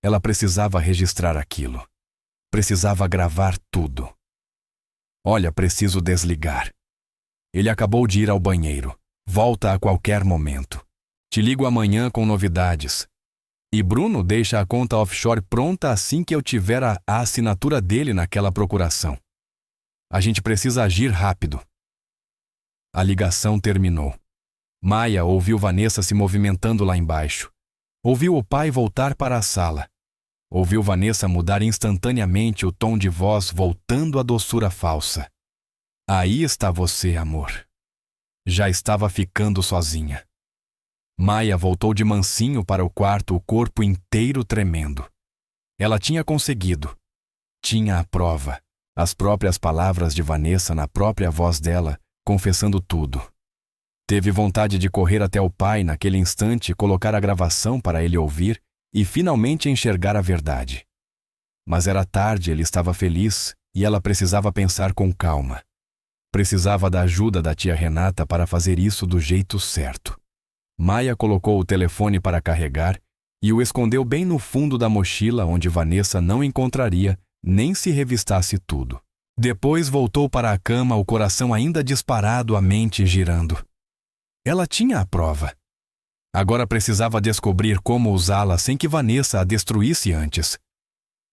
Ela precisava registrar aquilo. Precisava gravar tudo. "Olha, preciso desligar. Ele acabou de ir ao banheiro. Volta a qualquer momento. Te ligo amanhã com novidades. E Bruno deixa a conta offshore pronta assim que eu tiver a assinatura dele naquela procuração. A gente precisa agir rápido." A ligação terminou. Maia ouviu Vanessa se movimentando lá embaixo. Ouviu o pai voltar para a sala. Ouviu Vanessa mudar instantaneamente o tom de voz, voltando à doçura falsa. "Aí está você, amor." Já estava ficando sozinha. Maia voltou de mansinho para o quarto, o corpo inteiro tremendo. Ela tinha conseguido. Tinha a prova. As próprias palavras de Vanessa na própria voz dela, confessando tudo. Teve vontade de correr até o pai naquele instante, colocar a gravação para ele ouvir e finalmente enxergar a verdade. Mas era tarde, ele estava feliz e ela precisava pensar com calma. Precisava da ajuda da tia Renata para fazer isso do jeito certo. Maia colocou o telefone para carregar e o escondeu bem no fundo da mochila, onde Vanessa não encontraria nem se revistasse tudo. Depois voltou para a cama, o coração ainda disparado, a mente girando. Ela tinha a prova. Agora precisava descobrir como usá-la sem que Vanessa a destruísse antes.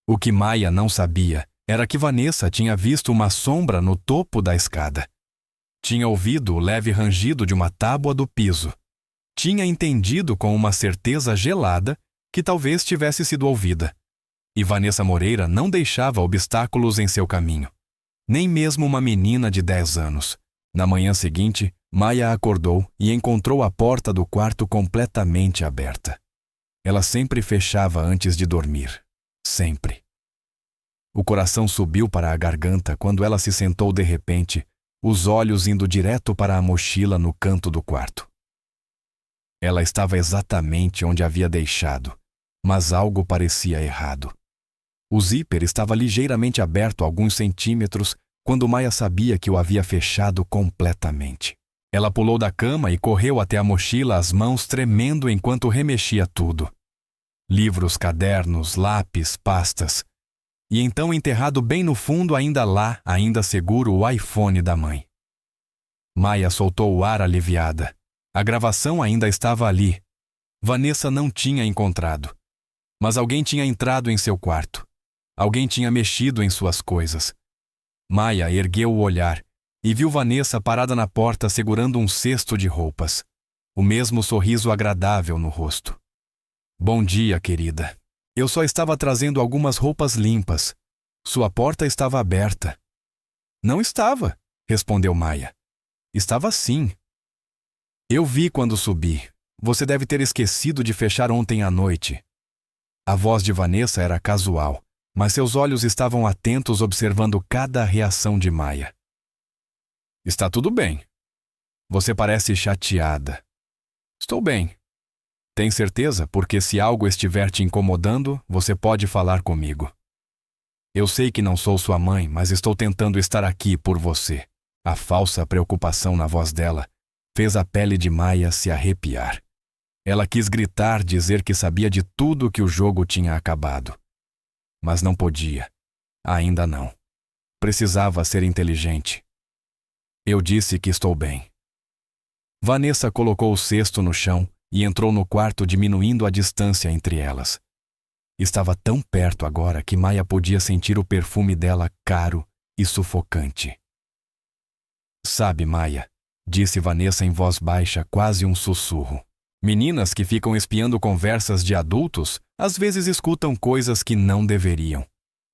O que Maia não sabia era que Vanessa tinha visto uma sombra no topo da escada. Tinha ouvido o leve rangido de uma tábua do piso. Tinha entendido com uma certeza gelada que talvez tivesse sido ouvida. E Vanessa Moreira não deixava obstáculos em seu caminho. Nem mesmo uma menina de 10 anos. Na manhã seguinte, Maia acordou e encontrou a porta do quarto completamente aberta. Ela sempre fechava antes de dormir. Sempre. O coração subiu para a garganta quando ela se sentou de repente, os olhos indo direto para a mochila no canto do quarto. Ela estava exatamente onde havia deixado, Mas algo parecia errado. O zíper estava ligeiramente aberto alguns centímetros quando Maia sabia que o havia fechado completamente. Ela pulou da cama e correu até a mochila, as mãos tremendo enquanto remexia tudo. Livros, cadernos, lápis, pastas. E então, enterrado bem no fundo, ainda lá, ainda seguro, o iPhone da mãe. Maia soltou o ar aliviada. A gravação ainda estava ali. Vanessa não tinha encontrado. Mas alguém tinha entrado em seu quarto. Alguém tinha mexido em suas coisas. Maia ergueu o olhar e viu Vanessa parada na porta segurando um cesto de roupas. O mesmo sorriso agradável no rosto. Bom dia, querida. Eu só estava trazendo algumas roupas limpas. Sua porta estava aberta. Não estava, respondeu Maia. Estava sim. Eu vi quando subi. Você deve ter esquecido de fechar ontem à noite. A voz de Vanessa era casual, mas seus olhos estavam atentos observando cada reação de Maia. Está tudo bem. Você parece chateada. Estou bem. Tem certeza? Porque se algo estiver te incomodando, você pode falar comigo. Eu sei que não sou sua mãe, mas estou tentando estar aqui por você. A falsa preocupação na voz dela fez a pele de Maia se arrepiar. Ela quis gritar, dizer que sabia de tudo que o jogo tinha acabado. Mas não podia. Ainda não. Precisava ser inteligente. Eu disse que estou bem. Vanessa colocou o cesto no chão e entrou no quarto, diminuindo a distância entre elas. Estava tão perto agora que Maia podia sentir o perfume dela caro e sufocante. Sabe, Maia, disse Vanessa em voz baixa, quase um sussurro. Meninas que ficam espiando conversas de adultos às vezes escutam coisas que não deveriam.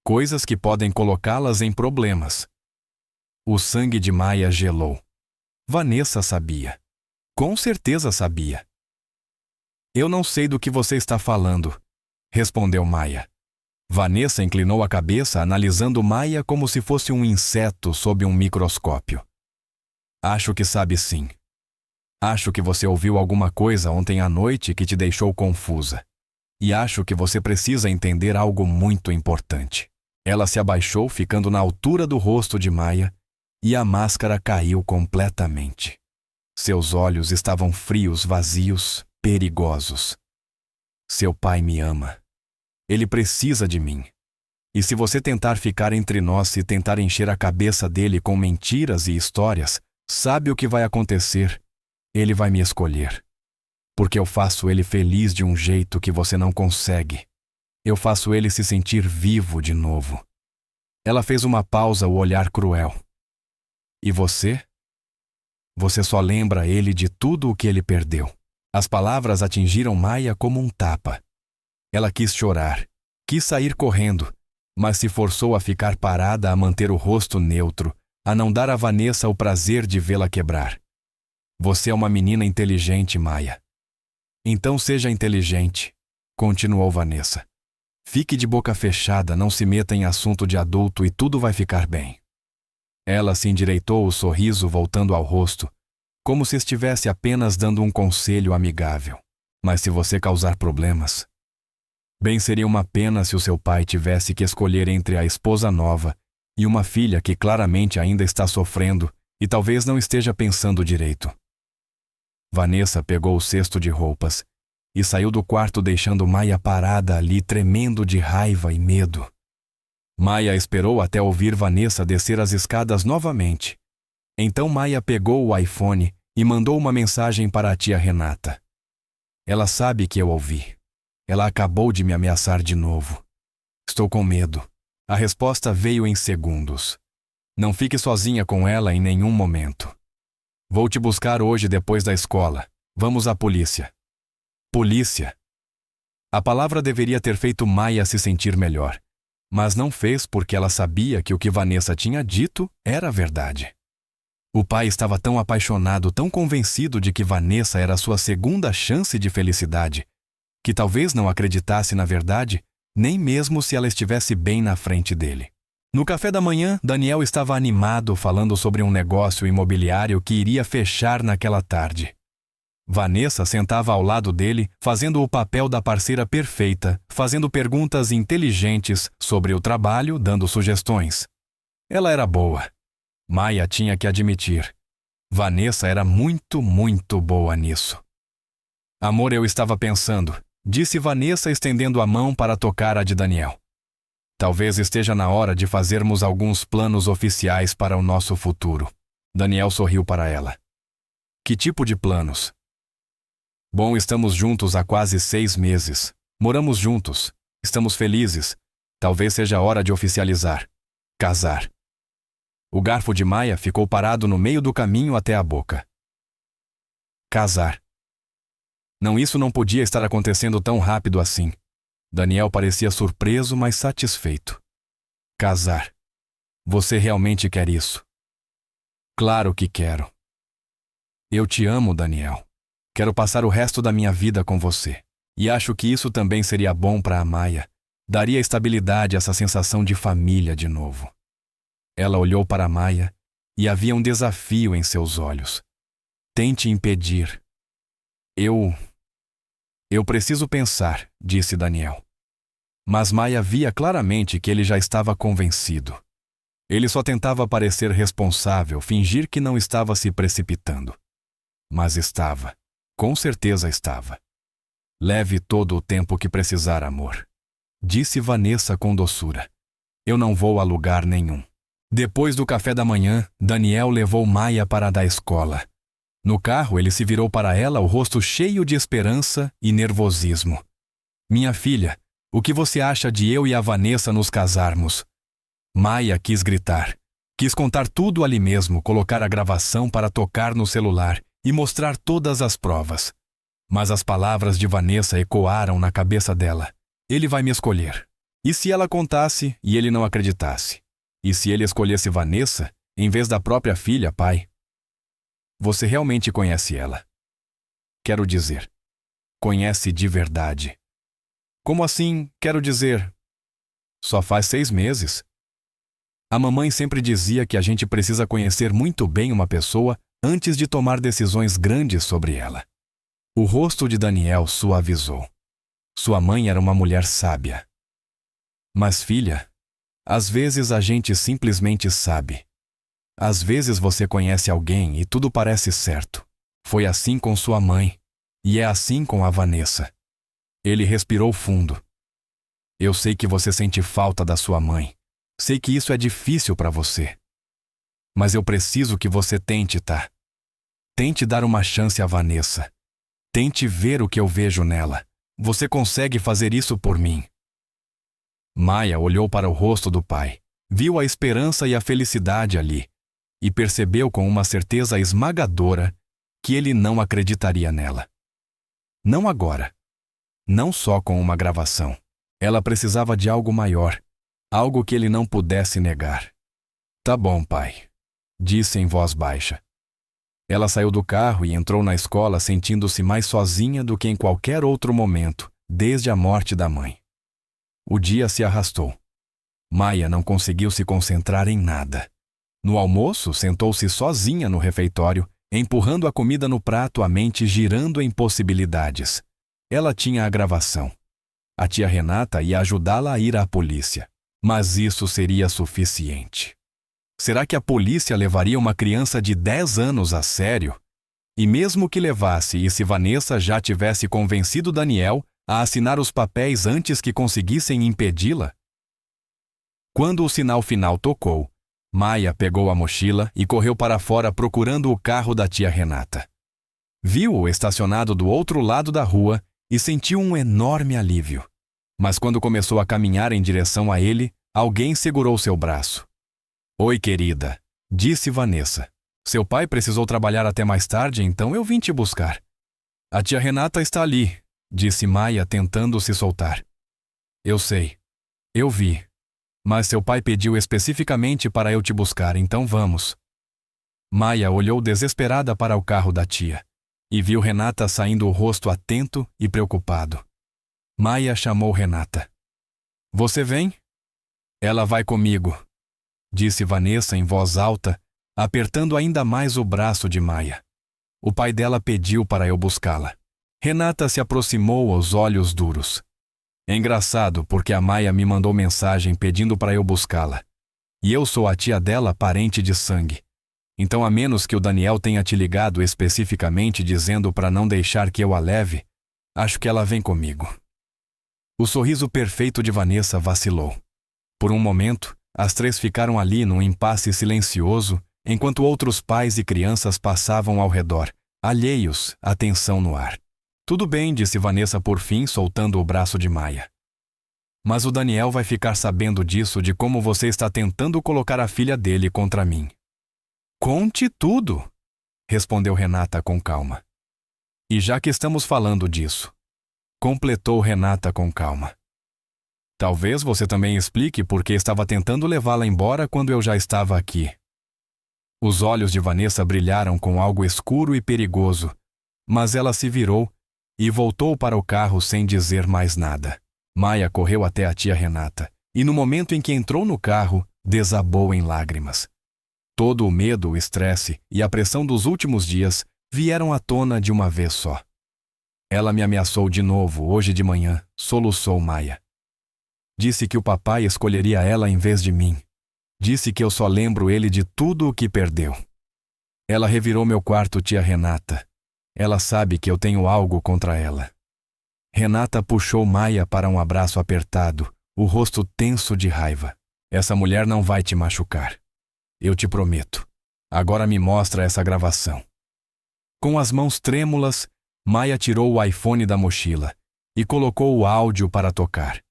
Coisas que podem colocá-las em problemas. O sangue de Maia gelou. Vanessa sabia. Com certeza sabia. Eu não sei do que você está falando, respondeu Maia. Vanessa inclinou a cabeça, analisando Maia como se fosse um inseto sob um microscópio. Acho que sabe sim. Acho que você ouviu alguma coisa ontem à noite que te deixou confusa. E acho que você precisa entender algo muito importante. Ela se abaixou, ficando na altura do rosto de Maia, e a máscara caiu completamente. Seus olhos estavam frios, vazios, perigosos. Seu pai me ama. Ele precisa de mim. E se você tentar ficar entre nós e tentar encher a cabeça dele com mentiras e histórias, sabe o que vai acontecer? Ele vai me escolher. Porque eu faço ele feliz de um jeito que você não consegue. Eu faço ele se sentir vivo de novo. Ela fez uma pausa, o olhar cruel. E você? Você só lembra ele de tudo o que ele perdeu. As palavras atingiram Maia como um tapa. Ela quis chorar, quis sair correndo, mas se forçou a ficar parada, a manter o rosto neutro, a não dar a Vanessa o prazer de vê-la quebrar. Você é uma menina inteligente, Maia. Então seja inteligente, continuou Vanessa. Fique de boca fechada, não se meta em assunto de adulto e tudo vai ficar bem. Ela se endireitou, o sorriso voltando ao rosto, como se estivesse apenas dando um conselho amigável. Mas se você causar problemas... Bem, seria uma pena se o seu pai tivesse que escolher entre a esposa nova e uma filha que claramente ainda está sofrendo e talvez não esteja pensando direito. Vanessa pegou o cesto de roupas e saiu do quarto, deixando Maia parada ali, tremendo de raiva e medo. Maia esperou até ouvir Vanessa descer as escadas novamente. Então Maia pegou o iPhone e mandou uma mensagem para a tia Renata. Ela sabe que eu ouvi. Ela acabou de me ameaçar de novo. Estou com medo. A resposta veio em segundos. Não fique sozinha com ela em nenhum momento. Vou te buscar hoje depois da escola. Vamos à polícia. Polícia. A palavra deveria ter feito Maia se sentir melhor, mas não fez porque ela sabia que o que Vanessa tinha dito era verdade. O pai estava tão apaixonado, tão convencido de que Vanessa era sua segunda chance de felicidade, que talvez não acreditasse na verdade, nem mesmo se ela estivesse bem na frente dele. No café da manhã, Daniel estava animado falando sobre um negócio imobiliário que iria fechar naquela tarde. Vanessa sentava ao lado dele, fazendo o papel da parceira perfeita, fazendo perguntas inteligentes sobre o trabalho, dando sugestões. Ela era boa. Maia tinha que admitir. Vanessa era muito, muito boa nisso. Amor, eu estava pensando, disse Vanessa estendendo a mão para tocar a de Daniel. Talvez esteja na hora de fazermos alguns planos oficiais para o nosso futuro. Daniel sorriu para ela. Que tipo de planos? Bom, estamos juntos há quase 6 meses. Moramos juntos. Estamos felizes. Talvez seja a hora de oficializar. Casar. O garfo de Maia ficou parado no meio do caminho até a boca. Casar. Não, isso não podia estar acontecendo tão rápido assim. Daniel parecia surpreso, mas satisfeito. Casar. Você realmente quer isso? Claro que quero. Eu te amo, Daniel. Quero passar o resto da minha vida com você. E acho que isso também seria bom para a Maia. Daria estabilidade a essa sensação de família de novo. Ela olhou para a Maia e havia um desafio em seus olhos. Tente impedir. Eu preciso pensar, disse Daniel. Mas Maia via claramente que ele já estava convencido. Ele só tentava parecer responsável, fingir que não estava se precipitando. Mas estava. Com certeza estava. Leve todo o tempo que precisar, amor. Disse Vanessa com doçura. Eu não vou a lugar nenhum. Depois do café da manhã, Daniel levou Maia para a escola. No carro, ele se virou para ela, o rosto cheio de esperança e nervosismo. Minha filha, o que você acha de eu e a Vanessa nos casarmos? Maia quis gritar. Quis contar tudo ali mesmo, colocar a gravação para tocar no celular e mostrar todas as provas. Mas as palavras de Vanessa ecoaram na cabeça dela. Ele vai me escolher. E se ela contasse e ele não acreditasse? E se ele escolhesse Vanessa, em vez da própria filha, pai? Você realmente conhece ela? Quero dizer, conhece de verdade. Como assim, quero dizer? Só faz 6 meses. A mamãe sempre dizia que a gente precisa conhecer muito bem uma pessoa antes de tomar decisões grandes sobre ela. O rosto de Daniel suavizou. Sua mãe era uma mulher sábia. Mas, filha, às vezes a gente simplesmente sabe. Às vezes você conhece alguém e tudo parece certo. Foi assim com sua mãe. E é assim com a Vanessa. Ele respirou fundo. Eu sei que você sente falta da sua mãe. Sei que isso é difícil para você. Mas eu preciso que você tente, tá? Tente dar uma chance à Vanessa. Tente ver o que eu vejo nela. Você consegue fazer isso por mim. Maia olhou para o rosto do pai. Viu a esperança e a felicidade ali. E percebeu com uma certeza esmagadora que ele não acreditaria nela. Não agora. Não só com uma gravação. Ela precisava de algo maior. Algo que ele não pudesse negar. Tá bom, pai, disse em voz baixa. Ela saiu do carro e entrou na escola sentindo-se mais sozinha do que em qualquer outro momento, desde a morte da mãe. O dia se arrastou. Maia não conseguiu se concentrar em nada. No almoço, sentou-se sozinha no refeitório, empurrando a comida no prato, a mente girando em possibilidades. Ela tinha a gravação. A tia Renata ia ajudá-la a ir à polícia. Mas isso seria suficiente. Será que a polícia levaria uma criança de 10 anos a sério? E mesmo que levasse, e se Vanessa já tivesse convencido Daniel a assinar os papéis antes que conseguissem impedi-la? Quando o sinal final tocou, Maia pegou a mochila e correu para fora procurando o carro da tia Renata. Viu-o estacionado do outro lado da rua e sentiu um enorme alívio. Mas quando começou a caminhar em direção a ele, alguém segurou seu braço. Oi, querida, disse Vanessa. Seu pai precisou trabalhar até mais tarde, então eu vim te buscar. A tia Renata está ali, disse Maia tentando se soltar. Eu sei. Eu vi. Mas seu pai pediu especificamente para eu te buscar, então vamos. Maia olhou desesperada para o carro da tia e viu Renata saindo, o rosto atento e preocupado. Maia chamou Renata. Você vem? Ela vai comigo, disse Vanessa em voz alta, apertando ainda mais o braço de Maia. O pai dela pediu para eu buscá-la. Renata se aproximou aos olhos duros. É engraçado porque a Maia me mandou mensagem pedindo para eu buscá-la. E eu sou a tia dela, parente de sangue. Então, a menos que o Daniel tenha te ligado especificamente dizendo para não deixar que eu a leve, acho que ela vem comigo. O sorriso perfeito de Vanessa vacilou. Por um momento, as três ficaram ali num impasse silencioso, enquanto outros pais e crianças passavam ao redor, alheios à tensão no ar. Tudo bem, disse Vanessa por fim, soltando o braço de Maia. Mas o Daniel vai ficar sabendo disso, de como você está tentando colocar a filha dele contra mim. Conte tudo, respondeu Renata com calma. E já que estamos falando disso, completou Renata com calma. Talvez você também explique por que estava tentando levá-la embora quando eu já estava aqui. Os olhos de Vanessa brilharam com algo escuro e perigoso, mas ela se virou e voltou para o carro sem dizer mais nada. Maia correu até a tia Renata e, no momento em que entrou no carro, desabou em lágrimas. Todo o medo, o estresse e a pressão dos últimos dias vieram à tona de uma vez só. Ela me ameaçou de novo hoje de manhã, soluçou Maia. Disse que o papai escolheria ela em vez de mim. Disse que eu só lembro ele de tudo o que perdeu. Ela revirou meu quarto, tia Renata. Ela sabe que eu tenho algo contra ela. Renata puxou Maia para um abraço apertado, o rosto tenso de raiva. Essa mulher não vai te machucar. Eu te prometo. Agora me mostra essa gravação. Com as mãos trêmulas, Maia tirou o iPhone da mochila e colocou o áudio para tocar.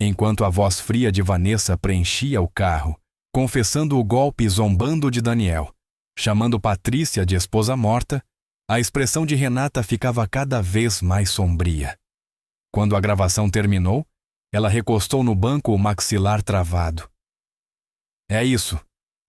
Enquanto a voz fria de Vanessa preenchia o carro, confessando o golpe e zombando de Daniel, chamando Patrícia de esposa morta, a expressão de Renata ficava cada vez mais sombria. Quando a gravação terminou, ela recostou no banco, o maxilar travado. É isso.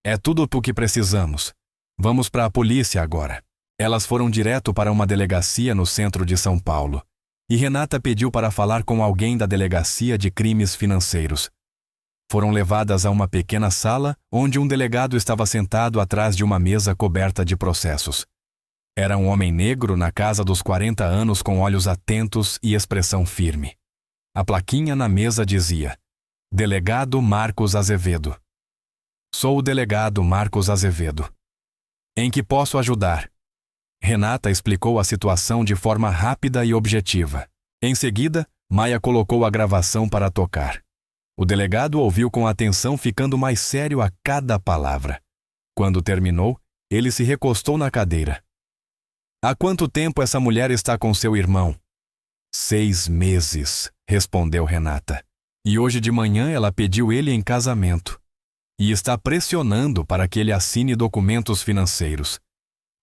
É tudo o que precisamos. Vamos para a polícia agora. Elas foram direto para uma delegacia no centro de São Paulo. E Renata pediu para falar com alguém da delegacia de crimes financeiros. Foram levadas a uma pequena sala onde um delegado estava sentado atrás de uma mesa coberta de processos. Era um homem negro na casa dos 40 anos com olhos atentos e expressão firme. A plaquinha na mesa dizia: Delegado Marcos Azevedo. Sou o delegado Marcos Azevedo. Em que posso ajudar? Renata explicou a situação de forma rápida e objetiva. Em seguida, Maia colocou a gravação para tocar. O delegado ouviu com atenção, ficando mais sério a cada palavra. Quando terminou, ele se recostou na cadeira. Há quanto tempo essa mulher está com seu irmão? 6 meses, respondeu Renata. E hoje de manhã ela pediu ele em casamento. E está pressionando para que ele assine documentos financeiros.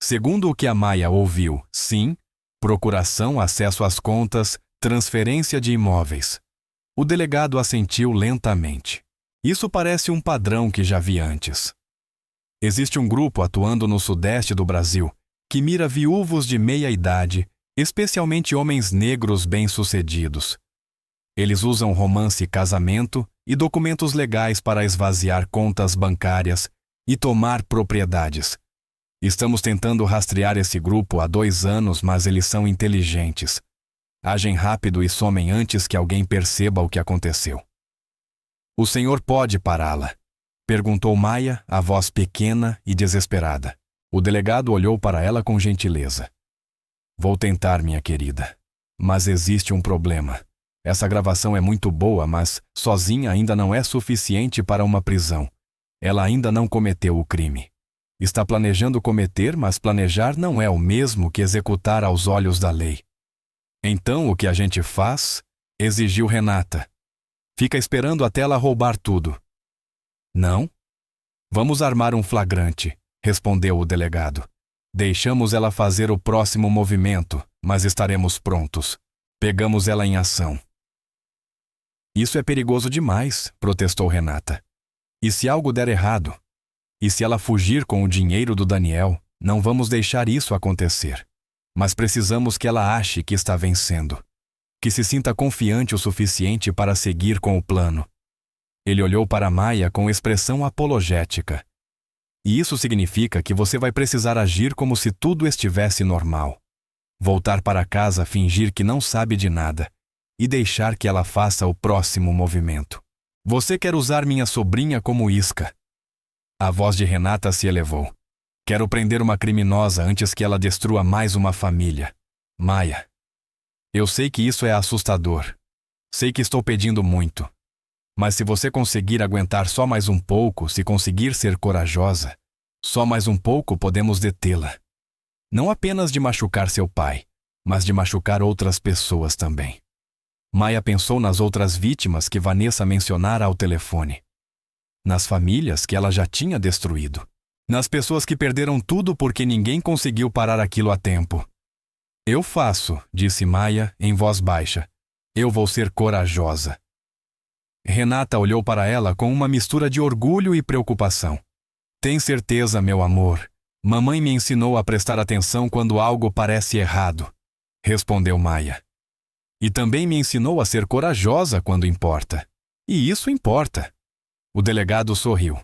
Segundo o que a Maia ouviu, sim, procuração, acesso às contas, transferência de imóveis. O delegado assentiu lentamente. Isso parece um padrão que já vi antes. Existe um grupo atuando no sudeste do Brasil que mira viúvos de meia idade, especialmente homens negros bem-sucedidos. Eles usam romance e casamento e documentos legais para esvaziar contas bancárias e tomar propriedades. Estamos tentando rastrear esse grupo há 2 anos, mas eles são inteligentes. Agem rápido e somem antes que alguém perceba o que aconteceu. O senhor pode pará-la? Perguntou Maia, a voz pequena e desesperada. O delegado olhou para ela com gentileza. Vou tentar, minha querida. Mas existe um problema. Essa gravação é muito boa, mas sozinha ainda não é suficiente para uma prisão. Ela ainda não cometeu o crime. Está planejando cometer, mas planejar não é o mesmo que executar aos olhos da lei. Então, o que a gente faz? Exigiu Renata. Fica esperando até ela roubar tudo. Não? Vamos armar um flagrante, respondeu o delegado. Deixamos ela fazer o próximo movimento, mas estaremos prontos. Pegamos ela em ação. Isso é perigoso demais, protestou Renata. E se algo der errado? E se ela fugir com o dinheiro do Daniel, não vamos deixar isso acontecer. Mas precisamos que ela ache que está vencendo. Que se sinta confiante o suficiente para seguir com o plano. Ele olhou para Maia com expressão apologética. E isso significa que você vai precisar agir como se tudo estivesse normal. Voltar para casa, fingir que não sabe de nada e deixar que ela faça o próximo movimento. Você quer usar minha sobrinha como isca. A voz de Renata se elevou. Quero prender uma criminosa antes que ela destrua mais uma família. Maia, eu sei que isso é assustador. Sei que estou pedindo muito. Mas se você conseguir aguentar só mais um pouco, se conseguir ser corajosa, só mais um pouco podemos detê-la. Não apenas de machucar seu pai, mas de machucar outras pessoas também. Maia pensou nas outras vítimas que Vanessa mencionara ao telefone. Nas famílias que ela já tinha destruído. Nas pessoas que perderam tudo porque ninguém conseguiu parar aquilo a tempo. Eu faço, disse Maia em voz baixa. Eu vou ser corajosa. Renata olhou para ela com uma mistura de orgulho e preocupação. Tem certeza, meu amor. Mamãe me ensinou a prestar atenção quando algo parece errado, respondeu Maia. E também me ensinou a ser corajosa quando importa. E isso importa. O delegado sorriu.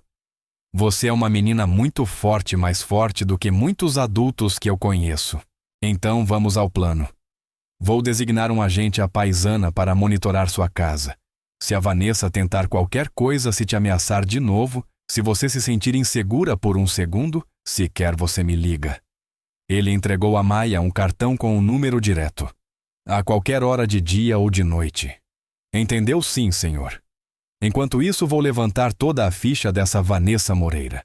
Você é uma menina muito forte, mais forte do que muitos adultos que eu conheço. Então vamos ao plano. Vou designar um agente à paisana para monitorar sua casa. Se a Vanessa tentar qualquer coisa, se te ameaçar de novo, se você se sentir insegura por um segundo, sequer você me liga. Ele entregou a Maia um cartão com um número direto. A qualquer hora de dia ou de noite. Entendeu? Sim, senhor. Enquanto isso, vou levantar toda a ficha dessa Vanessa Moreira.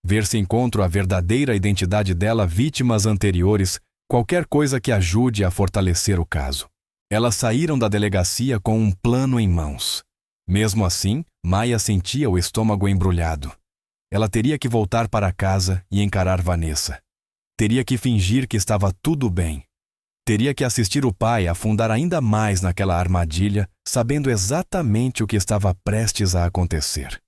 Ver se encontro a verdadeira identidade dela, vítimas anteriores, qualquer coisa que ajude a fortalecer o caso. Elas saíram da delegacia com um plano em mãos. Mesmo assim, Maia sentia o estômago embrulhado. Ela teria que voltar para casa e encarar Vanessa. Teria que fingir que estava tudo bem. Teria que assistir o pai afundar ainda mais naquela armadilha, sabendo exatamente o que estava prestes a acontecer.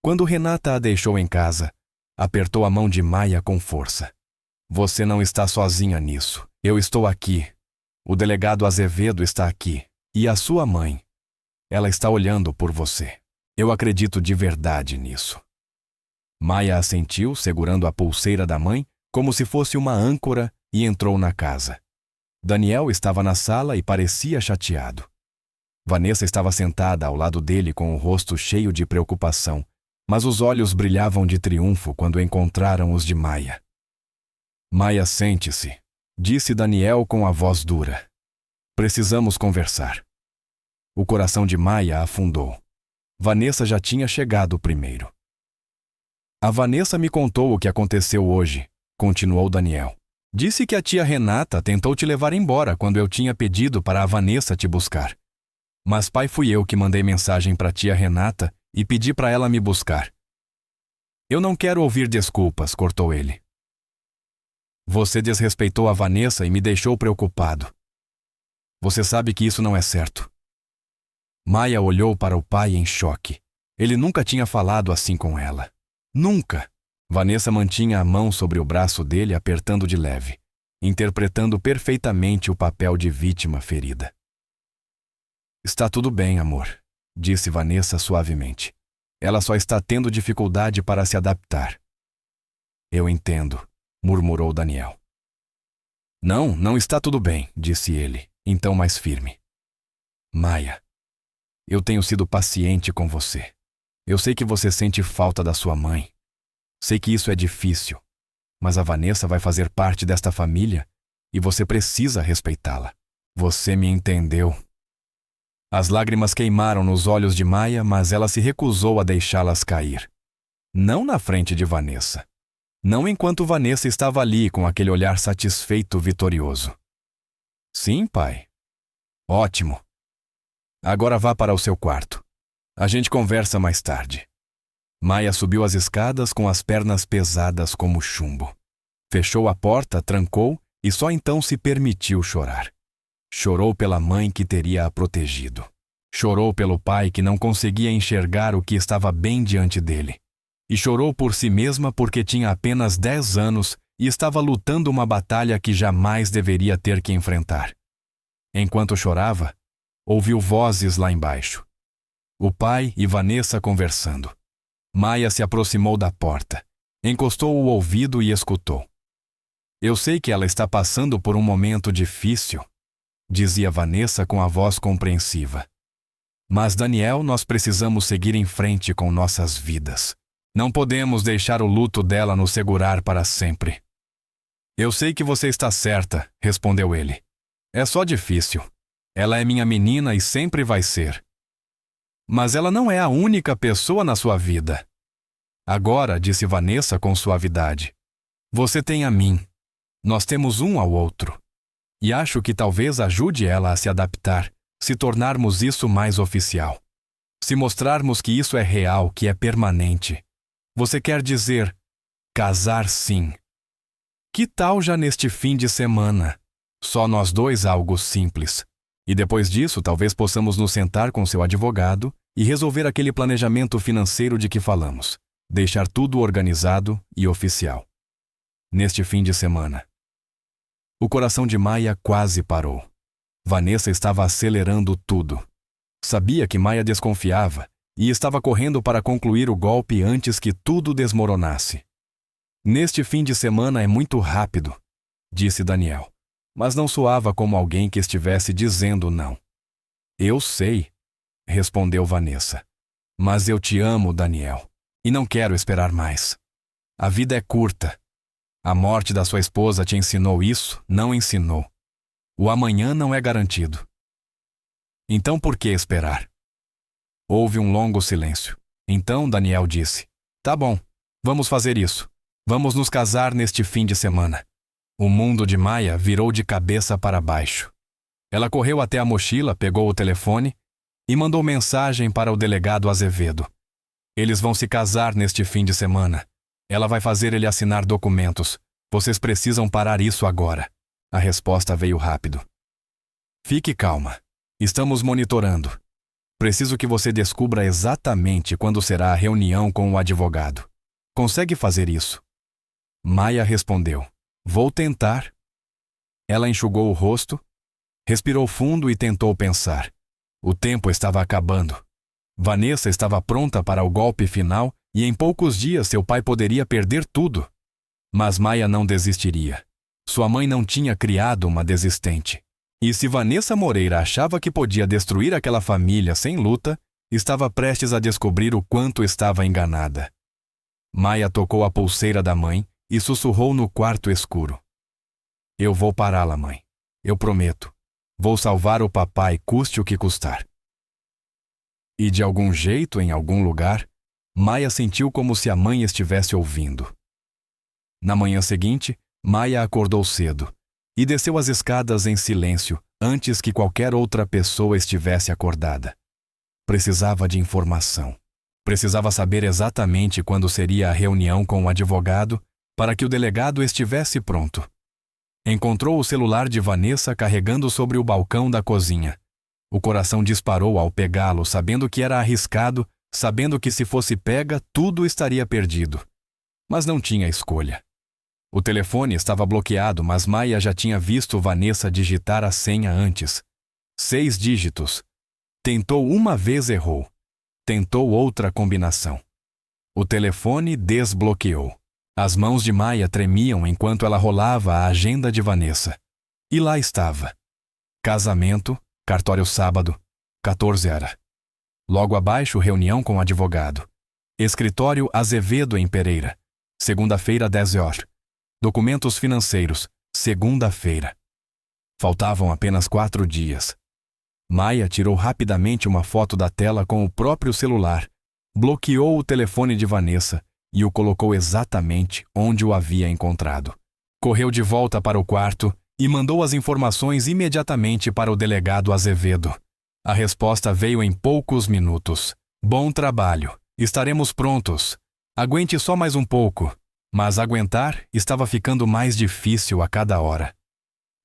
Quando Renata a deixou em casa, apertou a mão de Maia com força. Você não está sozinha nisso. Eu estou aqui. O delegado Azevedo está aqui. E a sua mãe. Ela está olhando por você. Eu acredito de verdade nisso. Maia assentiu, segurando a pulseira da mãe, como se fosse uma âncora, e entrou na casa. Daniel estava na sala e parecia chateado. Vanessa estava sentada ao lado dele com o rosto cheio de preocupação, mas os olhos brilhavam de triunfo quando encontraram os de Maia. Maia, sente-se, disse Daniel com a voz dura. Precisamos conversar. O coração de Maia afundou. Vanessa já tinha chegado primeiro. A Vanessa me contou o que aconteceu hoje, continuou Daniel. Disse que a tia Renata tentou te levar embora quando eu tinha pedido para a Vanessa te buscar. Mas pai, fui eu que mandei mensagem para a tia Renata e pedi para ela me buscar. Eu não quero ouvir desculpas, cortou ele. Você desrespeitou a Vanessa e me deixou preocupado. Você sabe que isso não é certo. Maia olhou para o pai em choque. Ele nunca tinha falado assim com ela. Nunca! Vanessa mantinha a mão sobre o braço dele, apertando de leve, interpretando perfeitamente o papel de vítima ferida. Está tudo bem, amor, disse Vanessa suavemente. Ela só está tendo dificuldade para se adaptar. Eu entendo, murmurou Daniel. Não, não está tudo bem, disse ele, então mais firme. Maia, eu tenho sido paciente com você. Eu sei que você sente falta da sua mãe. Sei que isso é difícil, mas a Vanessa vai fazer parte desta família e você precisa respeitá-la. Você me entendeu. As lágrimas queimaram nos olhos de Maia, mas ela se recusou a deixá-las cair. Não na frente de Vanessa. Não enquanto Vanessa estava ali com aquele olhar satisfeito vitorioso. Sim, pai. Ótimo. Agora vá para o seu quarto. A gente conversa mais tarde. Maia subiu as escadas com as pernas pesadas como chumbo. Fechou a porta, trancou e só então se permitiu chorar. Chorou pela mãe que teria a protegido. Chorou pelo pai que não conseguia enxergar o que estava bem diante dele. E chorou por si mesma porque tinha apenas 10 anos e estava lutando uma batalha que jamais deveria ter que enfrentar. Enquanto chorava, ouviu vozes lá embaixo. O pai e Vanessa conversando. Maia se aproximou da porta. Encostou o ouvido e escutou. Eu sei que ela está passando por um momento difícil, dizia Vanessa com a voz compreensiva. Mas, Daniel, nós precisamos seguir em frente com nossas vidas. Não podemos deixar o luto dela nos segurar para sempre. Eu sei que você está certa, respondeu ele. É só difícil. Ela é minha menina e sempre vai ser. Mas ela não é a única pessoa na sua vida. Agora, disse Vanessa com suavidade, você tem a mim. Nós temos um ao outro. E acho que talvez ajude ela a se adaptar, se tornarmos isso mais oficial. Se mostrarmos que isso é real, que é permanente. Você quer dizer, casar sim. Que tal já neste fim de semana? Só nós dois algo simples. E depois disso, talvez possamos nos sentar com seu advogado e resolver aquele planejamento financeiro de que falamos. Deixar tudo organizado e oficial. Neste fim de semana. O coração de Maia quase parou. Vanessa estava acelerando tudo. Sabia que Maia desconfiava e estava correndo para concluir o golpe antes que tudo desmoronasse. Neste fim de semana é muito rápido, disse Daniel, mas não soava como alguém que estivesse dizendo não. Eu sei, respondeu Vanessa, mas eu te amo, Daniel, e não quero esperar mais. A vida é curta. A morte da sua esposa te ensinou isso? Não ensinou. O amanhã não é garantido. Então por que esperar? Houve um longo silêncio. Então Daniel disse, tá bom, vamos fazer isso. Vamos nos casar neste fim de semana. O mundo de Maia virou de cabeça para baixo. Ela correu até a mochila, pegou o telefone e mandou mensagem para o delegado Azevedo. Eles vão se casar neste fim de semana. Ela vai fazer ele assinar documentos. Vocês precisam parar isso agora. A resposta veio rápido. Fique calma. Estamos monitorando. Preciso que você descubra exatamente quando será a reunião com o advogado. Consegue fazer isso? Maia respondeu. Vou tentar. Ela enxugou o rosto, respirou fundo e tentou pensar. O tempo estava acabando. Vanessa estava pronta para o golpe final e em poucos dias seu pai poderia perder tudo. Mas Maia não desistiria. Sua mãe não tinha criado uma desistente. E se Vanessa Moreira achava que podia destruir aquela família sem luta, estava prestes a descobrir o quanto estava enganada. Maia tocou a pulseira da mãe e sussurrou no quarto escuro. Eu vou pará-la, mãe. Eu prometo. Vou salvar o papai, custe o que custar. E de algum jeito, em algum lugar, Maia sentiu como se a mãe estivesse ouvindo. Na manhã seguinte, Maia acordou cedo e desceu as escadas em silêncio antes que qualquer outra pessoa estivesse acordada. Precisava de informação. Precisava saber exatamente quando seria a reunião com o advogado para que o delegado estivesse pronto. Encontrou o celular de Vanessa carregando sobre o balcão da cozinha. O coração disparou ao pegá-lo, sabendo que era arriscado, sabendo que se fosse pega, tudo estaria perdido. Mas não tinha escolha. O telefone estava bloqueado, mas Maia já tinha visto Vanessa digitar a senha antes. 6 dígitos. Tentou uma vez, errou. Tentou outra combinação. O telefone desbloqueou. As mãos de Maia tremiam enquanto ela rolava a agenda de Vanessa. E lá estava. Casamento, cartório sábado, 14 horas. Logo abaixo, reunião com o advogado. Escritório Azevedo em Pereira. Segunda-feira, 10 horas. Documentos financeiros, segunda-feira. Faltavam apenas 4 dias. Maia tirou rapidamente uma foto da tela com o próprio celular, bloqueou o telefone de Vanessa e o colocou exatamente onde o havia encontrado. Correu de volta para o quarto e mandou as informações imediatamente para o delegado Azevedo. A resposta veio em poucos minutos. Bom trabalho. Estaremos prontos. Aguente só mais um pouco. Mas aguentar estava ficando mais difícil a cada hora.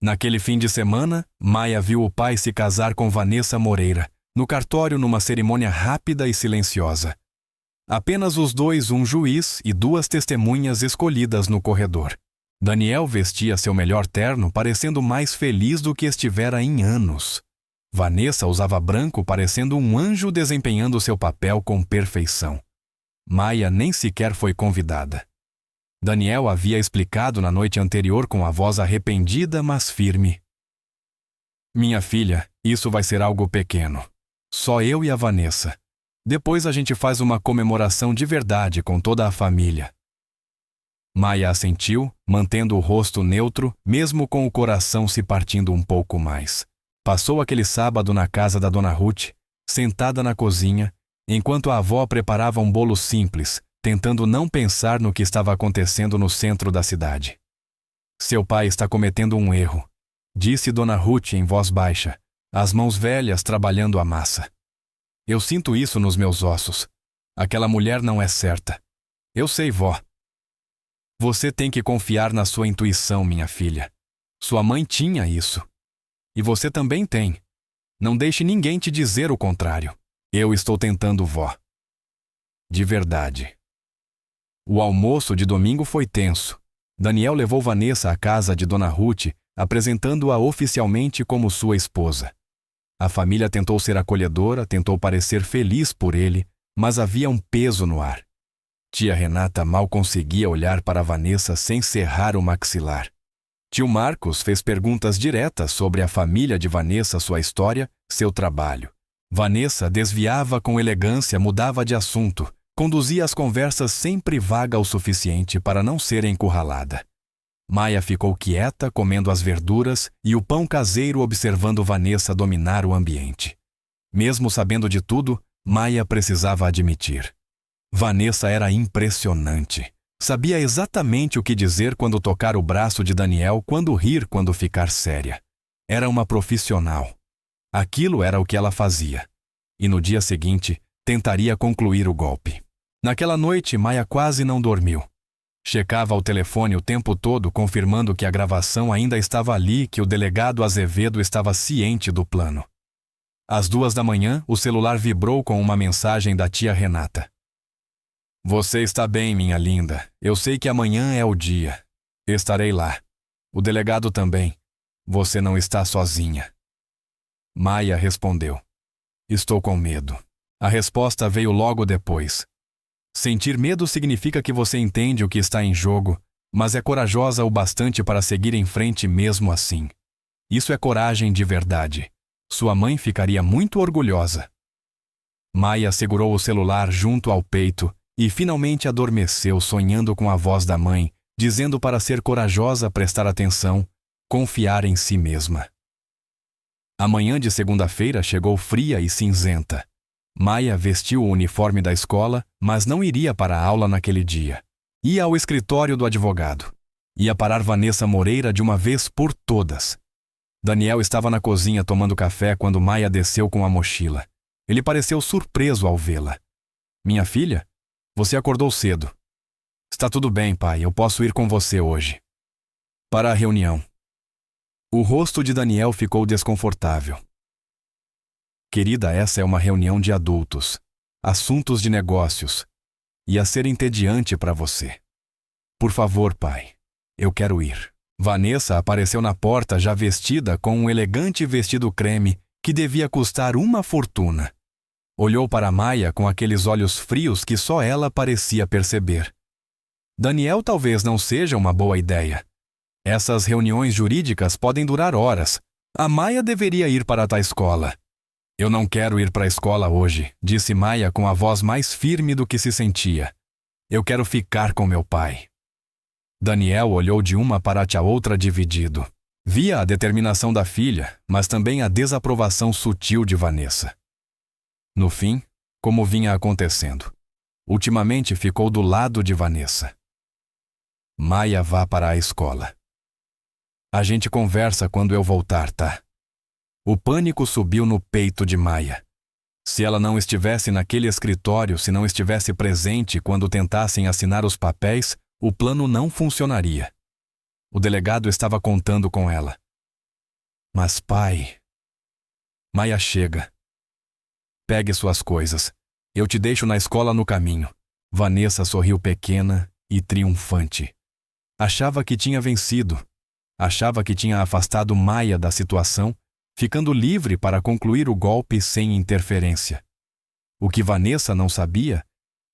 Naquele fim de semana, Maia viu o pai se casar com Vanessa Moreira, no cartório numa cerimônia rápida e silenciosa. Apenas os dois, um juiz e 2 testemunhas escolhidas no corredor. Daniel vestia seu melhor terno, parecendo mais feliz do que estivera em anos. Vanessa usava branco, parecendo um anjo desempenhando seu papel com perfeição. Maia nem sequer foi convidada. Daniel havia explicado na noite anterior com a voz arrependida, mas firme. Minha filha, isso vai ser algo pequeno. Só eu e a Vanessa. Depois a gente faz uma comemoração de verdade com toda a família. Maia assentiu, mantendo o rosto neutro, mesmo com o coração se partindo um pouco mais. Passou aquele sábado na casa da Dona Ruth, sentada na cozinha, enquanto a avó preparava um bolo simples, tentando não pensar no que estava acontecendo no centro da cidade. Seu pai está cometendo um erro, disse Dona Ruth em voz baixa, as mãos velhas trabalhando a massa. Eu sinto isso nos meus ossos. Aquela mulher não é certa. Eu sei, vó. Você tem que confiar na sua intuição, minha filha. Sua mãe tinha isso. E você também tem. Não deixe ninguém te dizer o contrário. Eu estou tentando, vó. De verdade. O almoço de domingo foi tenso. Daniel levou Vanessa à casa de Dona Ruth, apresentando-a oficialmente como sua esposa. A família tentou ser acolhedora, tentou parecer feliz por ele, mas havia um peso no ar. Tia Renata mal conseguia olhar para Vanessa sem cerrar o maxilar. Tio Marcos fez perguntas diretas sobre a família de Vanessa, sua história, seu trabalho. Vanessa desviava com elegância, mudava de assunto, conduzia as conversas sempre vaga o suficiente para não ser encurralada. Maia ficou quieta, comendo as verduras e o pão caseiro, observando Vanessa dominar o ambiente. Mesmo sabendo de tudo, Maia precisava admitir. Vanessa era impressionante. Sabia exatamente o que dizer quando tocar o braço de Daniel, quando rir, quando ficar séria. Era uma profissional. Aquilo era o que ela fazia. E no dia seguinte, tentaria concluir o golpe. Naquela noite, Maia quase não dormiu. Checava o telefone o tempo todo, confirmando que a gravação ainda estava ali, que o delegado Azevedo estava ciente do plano. Às 2h, o celular vibrou com uma mensagem da tia Renata. Você está bem, minha linda. Eu sei que amanhã é o dia. Estarei lá. O delegado também. Você não está sozinha. Maia respondeu. Estou com medo. A resposta veio logo depois. Sentir medo significa que você entende o que está em jogo, mas é corajosa o bastante para seguir em frente mesmo assim. Isso é coragem de verdade. Sua mãe ficaria muito orgulhosa. Maia segurou o celular junto ao peito e finalmente adormeceu, sonhando com a voz da mãe, dizendo para ser corajosa, prestar atenção, confiar em si mesma. A manhã de segunda-feira chegou fria e cinzenta. Maia vestiu o uniforme da escola, mas não iria para a aula naquele dia. Ia ao escritório do advogado. Ia parar Vanessa Moreira de uma vez por todas. Daniel estava na cozinha tomando café quando Maia desceu com a mochila. Ele pareceu surpreso ao vê-la. Minha filha, você acordou cedo. Está tudo bem, pai, eu posso ir com você hoje. Para a reunião. O rosto de Daniel ficou desconfortável. Querida, essa é uma reunião de adultos. Assuntos de negócios. Ia ser entediante para você. Por favor, pai. Eu quero ir. Vanessa apareceu na porta já vestida com um elegante vestido creme que devia custar uma fortuna. Olhou para Maia com aqueles olhos frios que só ela parecia perceber. Daniel talvez não seja uma boa ideia. Essas reuniões jurídicas podem durar horas. A Maia deveria ir para a escola. Eu não quero ir para a escola hoje, disse Maia com a voz mais firme do que se sentia. Eu quero ficar com meu pai. Daniel olhou de uma para a outra dividido. Via a determinação da filha, mas também a desaprovação sutil de Vanessa. No fim, como vinha acontecendo, ultimamente ficou do lado de Vanessa. Maia, vá para a escola. A gente conversa quando eu voltar, tá? O pânico subiu no peito de Maia. Se ela não estivesse naquele escritório, se não estivesse presente quando tentassem assinar os papéis, o plano não funcionaria. O delegado estava contando com ela. Mas, pai... Maia, chega. Pegue suas coisas. Eu te deixo na escola no caminho. Vanessa sorriu pequena e triunfante. Achava que tinha vencido. Achava que tinha afastado Maia da situação, ficando livre para concluir o golpe sem interferência. O que Vanessa não sabia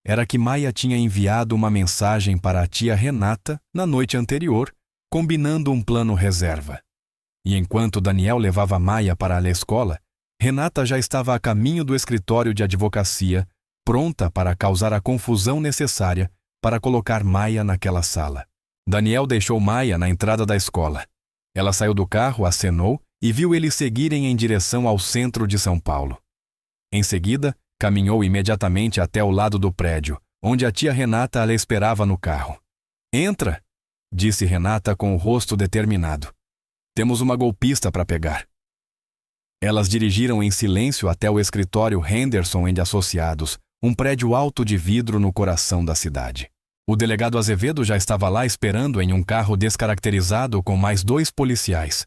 era que Maia tinha enviado uma mensagem para a tia Renata na noite anterior, combinando um plano reserva. E enquanto Daniel levava Maia para a escola, Renata já estava a caminho do escritório de advocacia, pronta para causar a confusão necessária para colocar Maia naquela sala. Daniel deixou Maia na entrada da escola. Ela saiu do carro, acenou e viu eles seguirem em direção ao centro de São Paulo. Em seguida, caminhou imediatamente até o lado do prédio, onde a tia Renata a esperava no carro. "Entra", disse Renata com o rosto determinado. "Temos uma golpista para pegar." Elas dirigiram em silêncio até o escritório Henderson & Associados, um prédio alto de vidro no coração da cidade. O delegado Azevedo já estava lá esperando em um carro descaracterizado com mais 2 policiais.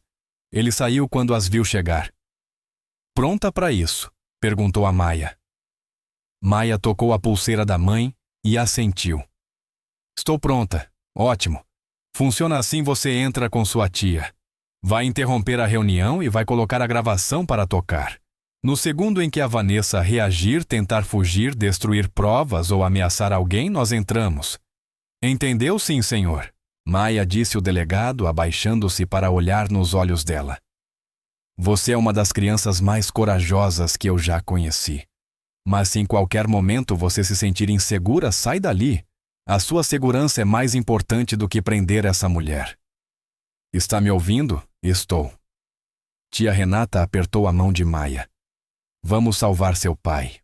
Ele saiu quando as viu chegar. "Pronta para isso?", perguntou a Maia. Maia tocou a pulseira da mãe e assentiu. "Estou pronta. Ótimo. Funciona assim: você entra com sua tia. Vai interromper a reunião e vai colocar a gravação para tocar. No segundo em que a Vanessa reagir, tentar fugir, destruir provas ou ameaçar alguém, nós entramos." "Entendeu, sim, senhor?", Maia disse o delegado, abaixando-se para olhar nos olhos dela. "Você é uma das crianças mais corajosas que eu já conheci. Mas se em qualquer momento você se sentir insegura, sai dali. A sua segurança é mais importante do que prender essa mulher." "Está me ouvindo?" "Estou." Tia Renata apertou a mão de Maia. "Vamos salvar seu pai."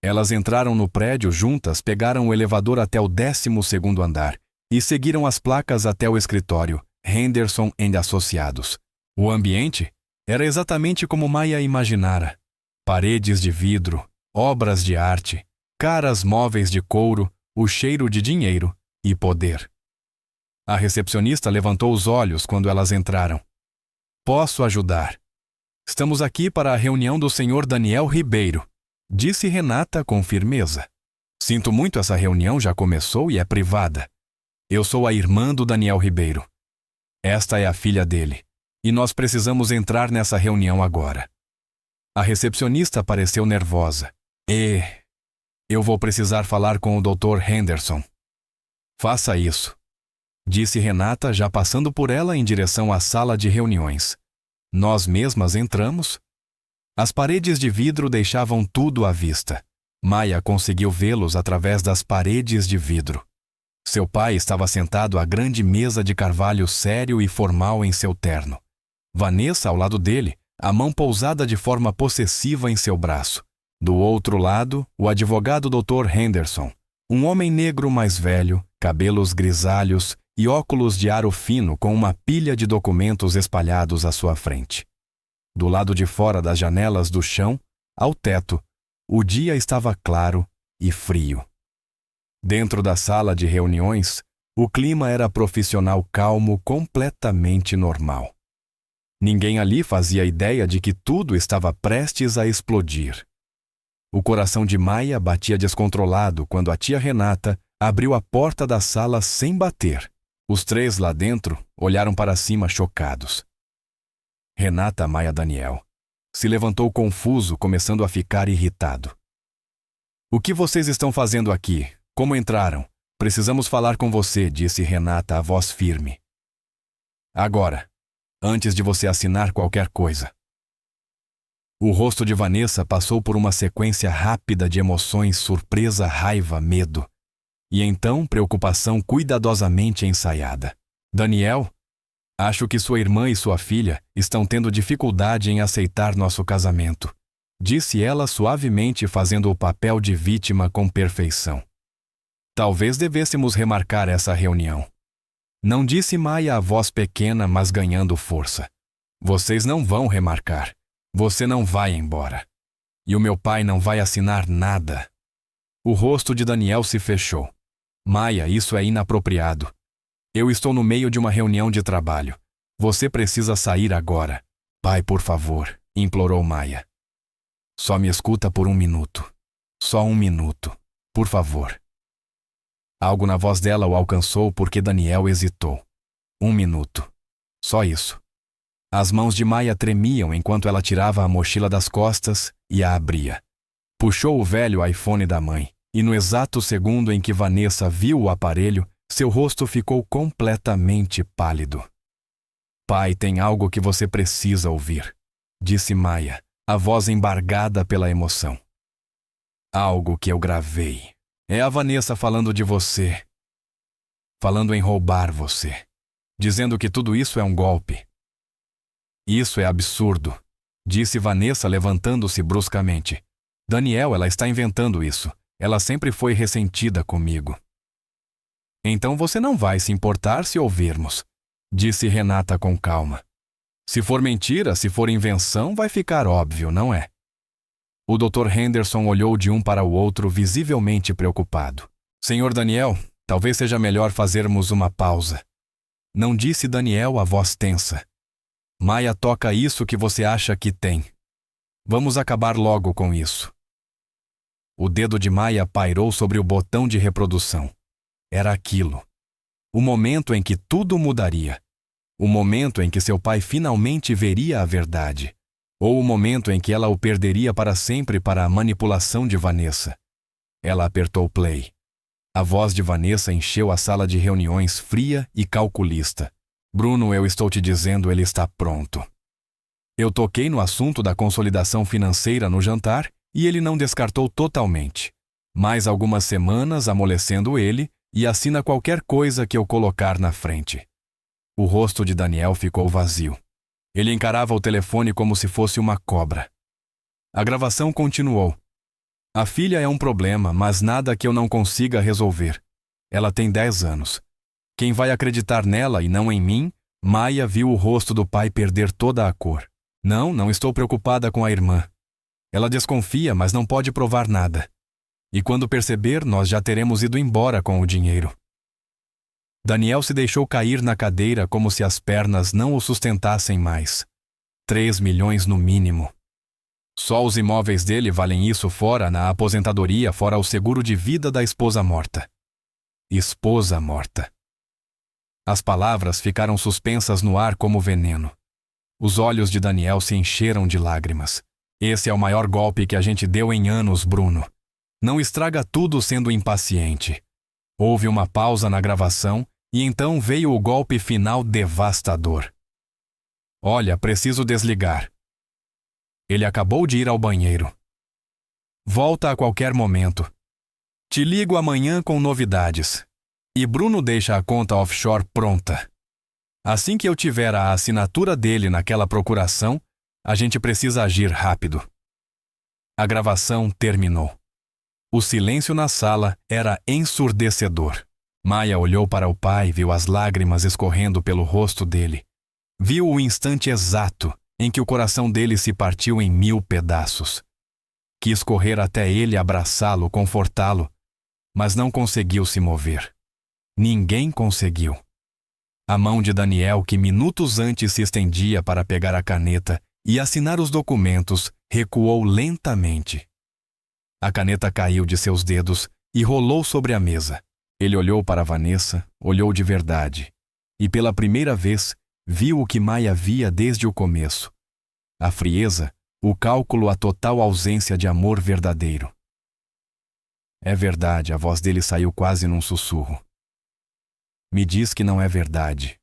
Elas entraram no prédio juntas, pegaram o elevador até o 12º andar e seguiram as placas até o escritório Henderson & Associados. O ambiente era exatamente como Maia imaginara. Paredes de vidro, obras de arte, caras móveis de couro, o cheiro de dinheiro e poder. A recepcionista levantou os olhos quando elas entraram. "Posso ajudar? Estamos aqui para a reunião do senhor Daniel Ribeiro", disse Renata com firmeza. "Sinto muito, essa reunião já começou e é privada. Eu sou a irmã do Daniel Ribeiro. Esta é a filha dele, e nós precisamos entrar nessa reunião agora." A recepcionista pareceu nervosa. Eu vou precisar falar com o Dr. Henderson." "Faça isso", disse Renata, já passando por ela em direção à sala de reuniões. Nós mesmas entramos. As paredes de vidro deixavam tudo à vista. Maia conseguiu vê-los através das paredes de vidro. Seu pai estava sentado à grande mesa de carvalho sério e formal em seu terno. Vanessa ao lado dele, a mão pousada de forma possessiva em seu braço. Do outro lado, o advogado Dr. Henderson, um homem negro mais velho, cabelos grisalhos e óculos de aro fino com uma pilha de documentos espalhados à sua frente. Do lado de fora das janelas do chão, ao teto, o dia estava claro e frio. Dentro da sala de reuniões, o clima era profissional calmo, completamente normal. Ninguém ali fazia ideia de que tudo estava prestes a explodir. O coração de Maia batia descontrolado quando a tia Renata abriu a porta da sala sem bater. Os 3 lá dentro olharam para cima chocados. Renata Maia Daniel se levantou confuso, começando a ficar irritado. "O que vocês estão fazendo aqui? Como entraram? Precisamos falar com você", disse Renata a voz firme. "Agora, antes de você assinar qualquer coisa." O rosto de Vanessa passou por uma sequência rápida de emoções: surpresa, raiva, medo. E então, preocupação cuidadosamente ensaiada. "Daniel, acho que sua irmã e sua filha estão tendo dificuldade em aceitar nosso casamento", disse ela suavemente, fazendo o papel de vítima com perfeição. "Talvez devêssemos remarcar essa reunião." Não disse Maia a voz pequena, mas ganhando força. "Vocês não vão remarcar. Você não vai embora. E o meu pai não vai assinar nada." O rosto de Daniel se fechou. "Maia, isso é inapropriado. Eu estou no meio de uma reunião de trabalho. Você precisa sair agora." "Pai, por favor", implorou Maia. "Só me escuta por 1 minuto. Só 1 minuto. Por favor." Algo na voz dela o alcançou porque Daniel hesitou. 1 minuto. Só isso. As mãos de Maia tremiam enquanto ela tirava a mochila das costas e a abria. Puxou o velho iPhone da mãe E no exato segundo em que Vanessa viu o aparelho, seu rosto ficou completamente pálido. Pai, tem algo que você precisa ouvir, disse Maya, a voz embargada pela emoção. Algo que eu gravei. É a Vanessa falando de você. Falando em roubar você. Dizendo que tudo isso é um golpe. Isso é absurdo, disse Vanessa levantando-se bruscamente. Daniel, ela está inventando isso. Ela sempre foi ressentida comigo. Então você não vai se importar se ouvirmos, disse Renata com calma. Se for mentira, se for invenção, vai ficar óbvio, não é? O Dr. Henderson olhou de um para o outro, visivelmente preocupado. Senhor Daniel, talvez seja melhor fazermos uma pausa. Não disse Daniel, a voz tensa. Maya toca isso que você acha que tem. Vamos acabar logo com isso. O dedo de Maya pairou sobre o botão de reprodução. Era aquilo. O momento em que tudo mudaria. O momento em que seu pai finalmente veria a verdade. Ou o momento em que ela o perderia para sempre para a manipulação de Vanessa. Ela apertou play. A voz de Vanessa encheu a sala de reuniões fria e calculista. Bruno, eu estou te dizendo, ele está pronto. Eu toquei no assunto da consolidação financeira no jantar e ele não descartou totalmente. Mais algumas semanas amolecendo ele e assina qualquer coisa que eu colocar na frente. O rosto de Daniel ficou vazio. Ele encarava o telefone como se fosse uma cobra. A gravação continuou. A filha é um problema, mas nada que eu não consiga resolver. Ela tem 10 anos. Quem vai acreditar nela e não em mim? Maya viu o rosto do pai perder toda a cor. Não estou preocupada com a irmã. Ela desconfia, mas não pode provar nada. E quando perceber, nós já teremos ido embora com o dinheiro. Daniel se deixou cair na cadeira como se as pernas não o sustentassem mais. 3 milhões no mínimo. Só os imóveis dele valem isso fora na aposentadoria, fora o seguro de vida da esposa morta. Esposa morta. As palavras ficaram suspensas no ar como veneno. Os olhos de Daniel se encheram de lágrimas. Esse é o maior golpe que a gente deu em anos, Bruno. Não estraga tudo sendo impaciente. Houve uma pausa na gravação e então veio o golpe final devastador. Olha, preciso desligar. Ele acabou de ir ao banheiro. Volta a qualquer momento. Te ligo amanhã com novidades. E Bruno deixa a conta offshore pronta. Assim que eu tiver a assinatura dele naquela procuração, a gente precisa agir rápido. A gravação terminou. O silêncio na sala era ensurdecedor. Maya olhou para o pai e viu as lágrimas escorrendo pelo rosto dele. Viu o instante exato em que o coração dele se partiu em 1000 pedaços. Quis correr até ele, abraçá-lo, confortá-lo, mas não conseguiu se mover. Ninguém conseguiu. A mão de Daniel, que minutos antes se estendia para pegar a caneta e assinar os documentos, recuou lentamente. A caneta caiu de seus dedos e rolou sobre a mesa. Ele olhou para Vanessa, olhou de verdade, e pela primeira vez viu o que Maya via desde o começo. A frieza, o cálculo, a total ausência de amor verdadeiro. É verdade, a voz dele saiu quase num sussurro. Me diz que não é verdade.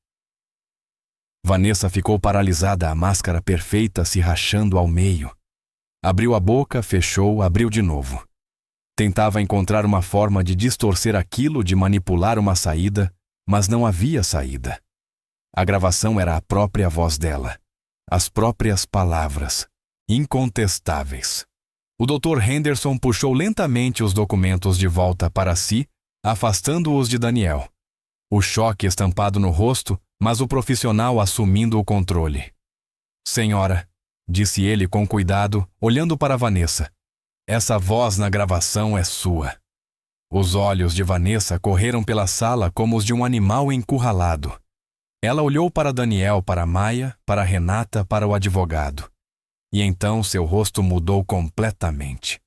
Vanessa ficou paralisada, a máscara perfeita se rachando ao meio. Abriu a boca, fechou, abriu de novo. Tentava encontrar uma forma de distorcer aquilo, de manipular uma saída, mas não havia saída. A gravação era a própria voz dela. As próprias palavras. Incontestáveis. O Dr. Henderson puxou lentamente os documentos de volta para si, afastando-os de Daniel. O choque estampado no rosto, mas o profissional assumindo o controle. Senhora, disse ele com cuidado, olhando para Vanessa. Essa voz na gravação é sua. Os olhos de Vanessa correram pela sala como os de um animal encurralado. Ela olhou para Daniel, para Maya, para Renata, para o advogado. E então seu rosto mudou completamente.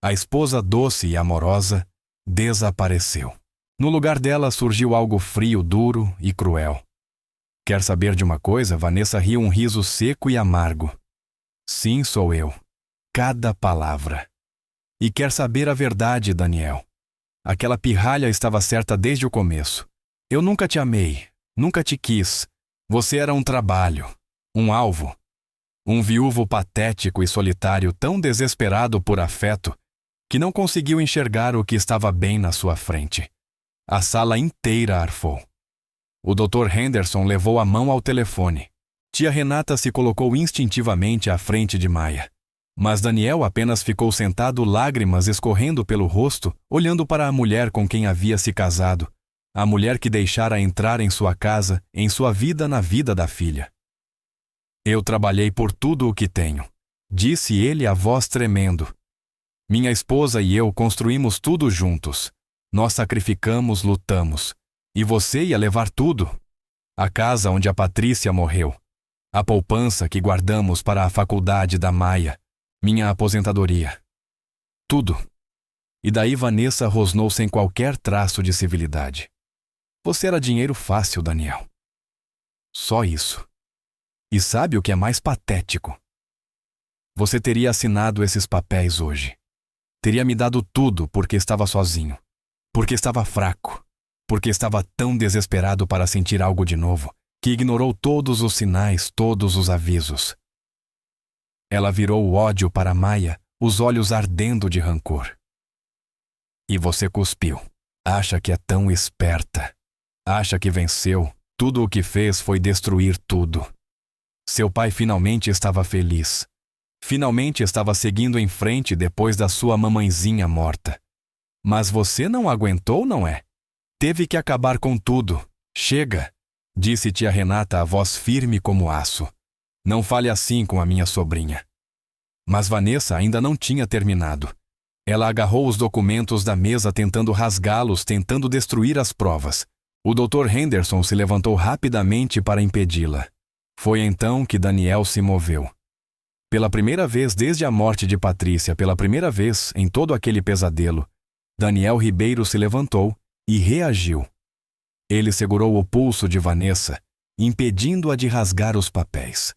A esposa doce e amorosa desapareceu. No lugar dela surgiu algo frio, duro e cruel. Quer saber de uma coisa? Vanessa riu um riso seco e amargo. Sim, sou eu. Cada palavra. E quer saber a verdade, Daniel. Aquela pirralha estava certa desde o começo. Eu nunca te amei, nunca te quis. Você era um trabalho, um alvo. Um viúvo patético e solitário, tão desesperado por afeto, que não conseguiu enxergar o que estava bem na sua frente. A sala inteira arfou. O Dr. Henderson levou a mão ao telefone. Tia Renata se colocou instintivamente à frente de Maia. Mas Daniel apenas ficou sentado, lágrimas escorrendo pelo rosto, olhando para a mulher com quem havia se casado, a mulher que deixara entrar em sua casa, em sua vida, na vida da filha. Eu trabalhei por tudo o que tenho, disse ele a voz tremendo. Minha esposa e eu construímos tudo juntos. Nós sacrificamos, lutamos. E você ia levar tudo. A casa onde a Patrícia morreu. A poupança que guardamos para a faculdade da Maia. Minha aposentadoria. Tudo. E daí Vanessa rosnou sem qualquer traço de civilidade. Você era dinheiro fácil, Daniel. Só isso. E sabe o que é mais patético? Você teria assinado esses papéis hoje. Teria me dado tudo porque estava sozinho. Porque estava fraco. Porque estava tão desesperado para sentir algo de novo, que ignorou todos os sinais, todos os avisos. Ela virou o ódio para Maia, os olhos ardendo de rancor. E você cuspiu. Acha que é tão esperta. Acha que venceu. Tudo o que fez foi destruir tudo. Seu pai finalmente estava feliz. Finalmente estava seguindo em frente depois da sua mamãezinha morta. Mas você não aguentou, não é? Teve que acabar com tudo. Chega, disse tia Renata a voz firme como aço. Não fale assim com a minha sobrinha. Mas Vanessa ainda não tinha terminado. Ela agarrou os documentos da mesa tentando rasgá-los, tentando destruir as provas. O Dr. Henderson se levantou rapidamente para impedi-la. Foi então que Daniel se moveu. Pela primeira vez desde a morte de Patrícia, pela primeira vez em todo aquele pesadelo, Daniel Ribeiro se levantou e reagiu. Ele segurou o pulso de Vanessa, impedindo-a de rasgar os papéis.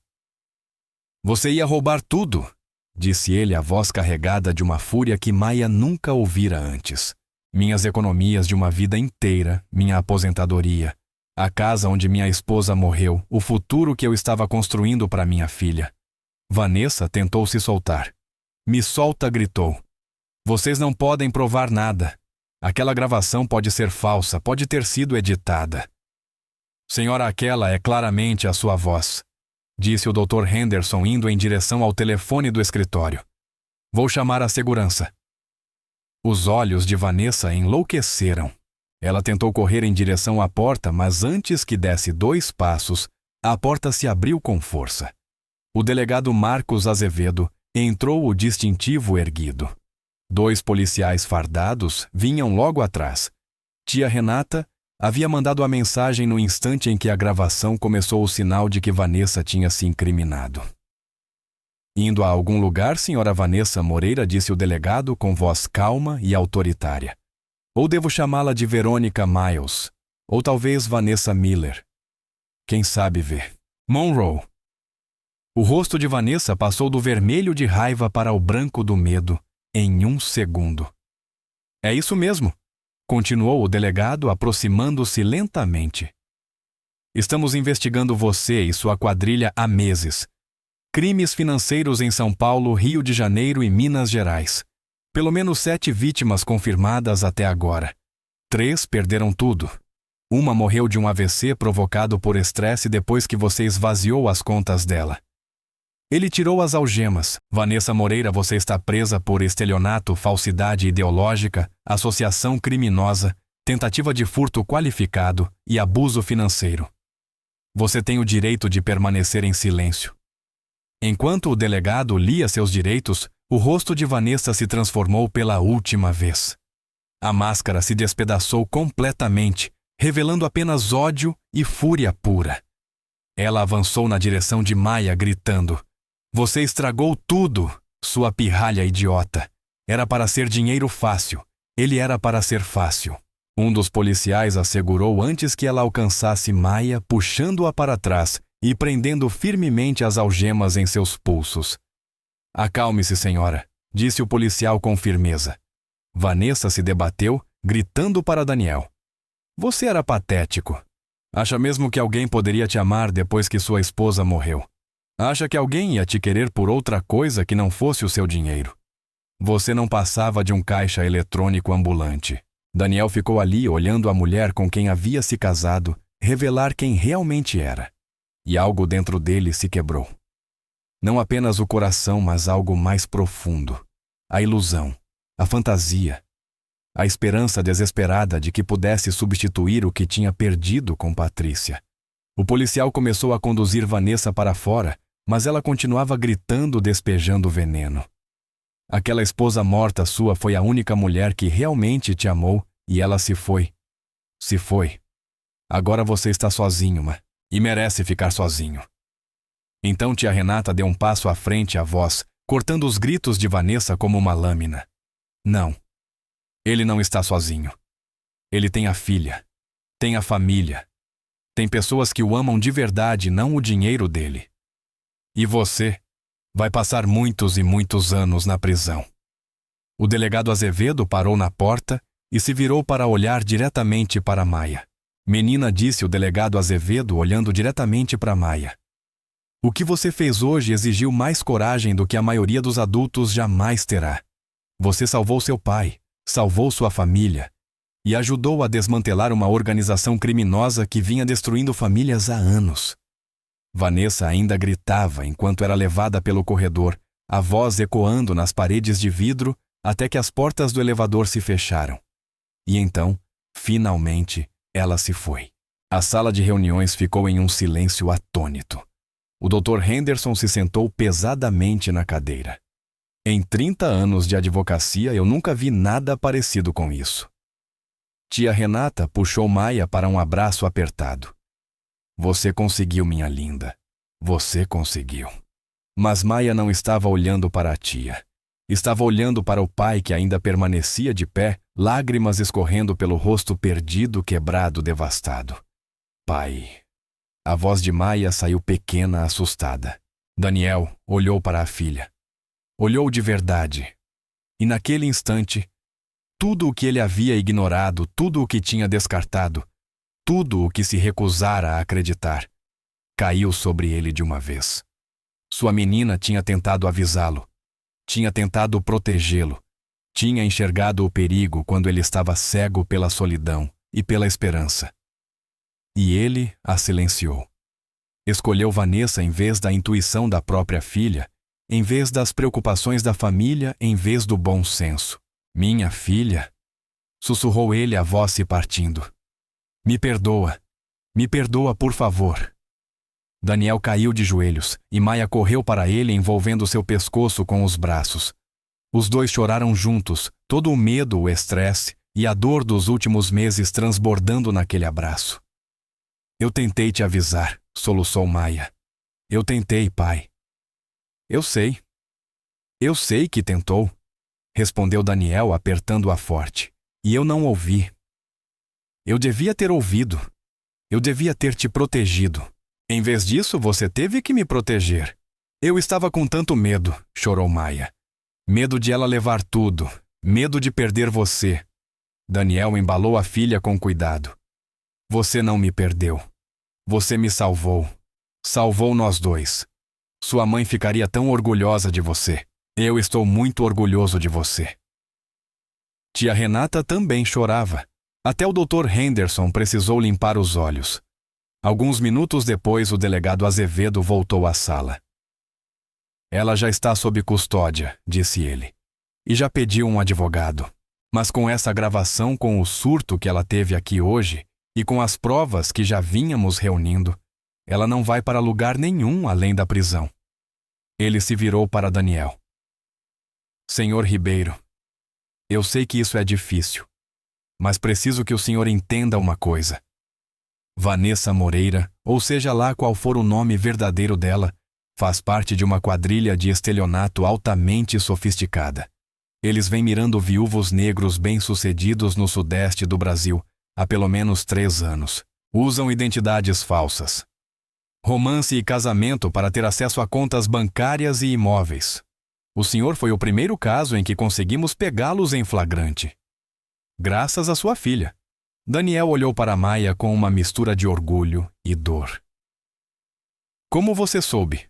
Você ia roubar tudo, disse ele a voz carregada de uma fúria que Maia nunca ouvira antes. Minhas economias de uma vida inteira, minha aposentadoria, a casa onde minha esposa morreu, o futuro que eu estava construindo para minha filha. Vanessa tentou se soltar. Me solta, gritou. Vocês não podem provar nada. Aquela gravação pode ser falsa, pode ter sido editada. Senhora, aquela é claramente a sua voz, disse o Dr. Henderson indo em direção ao telefone do escritório. Vou chamar a segurança. Os olhos de Vanessa enlouqueceram. Ela tentou correr em direção à porta, mas antes que desse 2 passos, a porta se abriu com força. O delegado Marcos Azevedo entrou, o distintivo erguido. 2 policiais fardados vinham logo atrás. Tia Renata havia mandado a mensagem no instante em que a gravação começou o sinal de que Vanessa tinha se incriminado. Indo a algum lugar, senhora Vanessa Moreira, disse o delegado com voz calma e autoritária. Ou devo chamá-la de Verônica Miles, ou talvez Vanessa Miller. Quem sabe ver. Monroe. O rosto de Vanessa passou do vermelho de raiva para o branco do medo em 1 segundo. É isso mesmo, continuou o delegado, aproximando-se lentamente. Estamos investigando você e sua quadrilha há meses. Crimes financeiros em São Paulo, Rio de Janeiro e Minas Gerais. Pelo menos 7 vítimas confirmadas até agora. 3 perderam tudo. Uma morreu de um AVC provocado por estresse depois que você esvaziou as contas dela. Ele tirou as algemas. Vanessa Moreira, você está presa por estelionato, falsidade ideológica, associação criminosa, tentativa de furto qualificado e abuso financeiro. Você tem o direito de permanecer em silêncio. Enquanto o delegado lia seus direitos, o rosto de Vanessa se transformou pela última vez. A máscara se despedaçou completamente, revelando apenas ódio e fúria pura. Ela avançou na direção de Maia, gritando: Você estragou tudo, sua pirralha idiota. Era para ser dinheiro fácil. Ele era para ser fácil. Um dos policiais assegurou antes que ela alcançasse Maia, puxando-a para trás e prendendo firmemente as algemas em seus pulsos. Acalme-se, senhora, disse o policial com firmeza. Vanessa se debateu, gritando para Daniel. Você era patético. Acha mesmo que alguém poderia te amar depois que sua esposa morreu? Acha que alguém ia te querer por outra coisa que não fosse o seu dinheiro? Você não passava de um caixa eletrônico ambulante. Daniel ficou ali olhando a mulher com quem havia se casado revelar quem realmente era. E algo dentro dele se quebrou. Não apenas o coração, mas algo mais profundo. A ilusão, a fantasia, a esperança desesperada de que pudesse substituir o que tinha perdido com Patrícia. O policial começou a conduzir Vanessa para fora, mas ela continuava gritando, despejando veneno. Aquela esposa morta sua foi a única mulher que realmente te amou e ela se foi. Se foi. Agora você está sozinho, e merece ficar sozinho. Então tia Renata deu um passo à frente à voz, cortando os gritos de Vanessa como uma lâmina. Não. Ele não está sozinho. Ele tem a filha. Tem a família. Tem pessoas que o amam de verdade, não o dinheiro dele. E você vai passar muitos e muitos anos na prisão. O delegado Azevedo parou na porta e se virou para olhar diretamente para Maia. Menina, disse o delegado Azevedo olhando diretamente para Maia. O que você fez hoje exigiu mais coragem do que a maioria dos adultos jamais terá. Você salvou seu pai, salvou sua família e ajudou a desmantelar uma organização criminosa que vinha destruindo famílias há anos. Vanessa ainda gritava enquanto era levada pelo corredor, a voz ecoando nas paredes de vidro até que as portas do elevador se fecharam. E então, finalmente, ela se foi. A sala de reuniões ficou em um silêncio atônito. O Dr. Henderson se sentou pesadamente na cadeira. Em 30 anos de advocacia, eu nunca vi nada parecido com isso. Tia Renata puxou Maia para um abraço apertado. Você conseguiu, minha linda. Você conseguiu. Mas Maia não estava olhando para a tia. Estava olhando para o pai que ainda permanecia de pé, lágrimas escorrendo pelo rosto perdido, quebrado, devastado. Pai. A voz de Maia saiu pequena, assustada. Daniel olhou para a filha. Olhou de verdade. E naquele instante, tudo o que ele havia ignorado, tudo o que tinha descartado, tudo o que se recusara a acreditar, caiu sobre ele de uma vez. Sua menina tinha tentado avisá-lo. Tinha tentado protegê-lo. Tinha enxergado o perigo quando ele estava cego pela solidão e pela esperança. E ele a silenciou. Escolheu Vanessa em vez da intuição da própria filha, em vez das preocupações da família, em vez do bom senso. Minha filha, sussurrou ele, a voz se partindo. Me perdoa, por favor. Daniel caiu de joelhos e Maia correu para ele, envolvendo seu pescoço com os braços. Os dois choraram juntos, todo o medo, o estresse e a dor dos últimos meses transbordando naquele abraço. Eu tentei te avisar, soluçou Maia. Eu tentei, pai. Eu sei. Eu sei que tentou, respondeu Daniel, apertando-a forte. E eu não ouvi. Eu devia ter ouvido. Eu devia ter te protegido. Em vez disso, você teve que me proteger. Eu estava com tanto medo, chorou Maia. Medo de ela levar tudo. Medo de perder você. Daniel embalou a filha com cuidado. Você não me perdeu. Você me salvou. Salvou nós dois. Sua mãe ficaria tão orgulhosa de você. Eu estou muito orgulhoso de você. Tia Renata também chorava. Até o Dr. Henderson precisou limpar os olhos. Alguns minutos depois, o delegado Azevedo voltou à sala. Ela já está sob custódia, disse ele. E já pediu um advogado. Mas com essa gravação, com o surto que ela teve aqui hoje, e com as provas que já vínhamos reunindo, ela não vai para lugar nenhum além da prisão. Ele se virou para Daniel. Senhor Ribeiro, eu sei que isso é difícil, mas preciso que o senhor entenda uma coisa. Vanessa Moreira, ou seja lá qual for o nome verdadeiro dela, faz parte de uma quadrilha de estelionato altamente sofisticada. Eles vêm mirando viúvos negros bem-sucedidos no sudeste do Brasil há pelo menos 3 anos. Usam identidades falsas. Romance e casamento para ter acesso a contas bancárias e imóveis. O senhor foi o primeiro caso em que conseguimos pegá-los em flagrante. Graças à sua filha. Daniel olhou para Maia com uma mistura de orgulho e dor. Como você soube?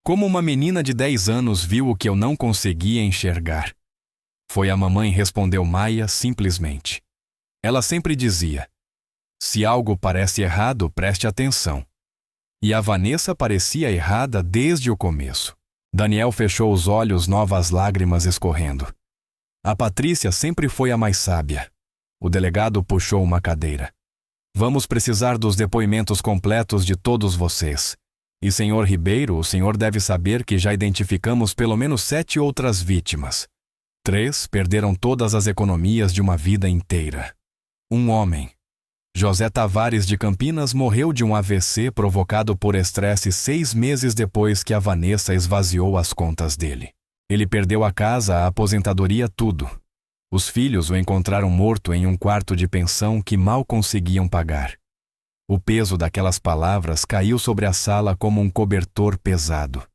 Como uma menina de 10 anos viu o que eu não conseguia enxergar? Foi a mamãe, respondeu Maia simplesmente. Ela sempre dizia: se algo parece errado, preste atenção. E a Vanessa parecia errada desde o começo. Daniel fechou os olhos, novas lágrimas escorrendo. A Patrícia sempre foi a mais sábia. O delegado puxou uma cadeira. Vamos precisar dos depoimentos completos de todos vocês. E, senhor Ribeiro, o senhor deve saber que já identificamos pelo menos 7 outras vítimas. 3 perderam todas as economias de uma vida inteira. Um homem, José Tavares de Campinas, morreu de um AVC provocado por estresse 6 meses depois que a Vanessa esvaziou as contas dele. Ele perdeu a casa, a aposentadoria, tudo. Os filhos o encontraram morto em um quarto de pensão que mal conseguiam pagar. O peso daquelas palavras caiu sobre a sala como um cobertor pesado.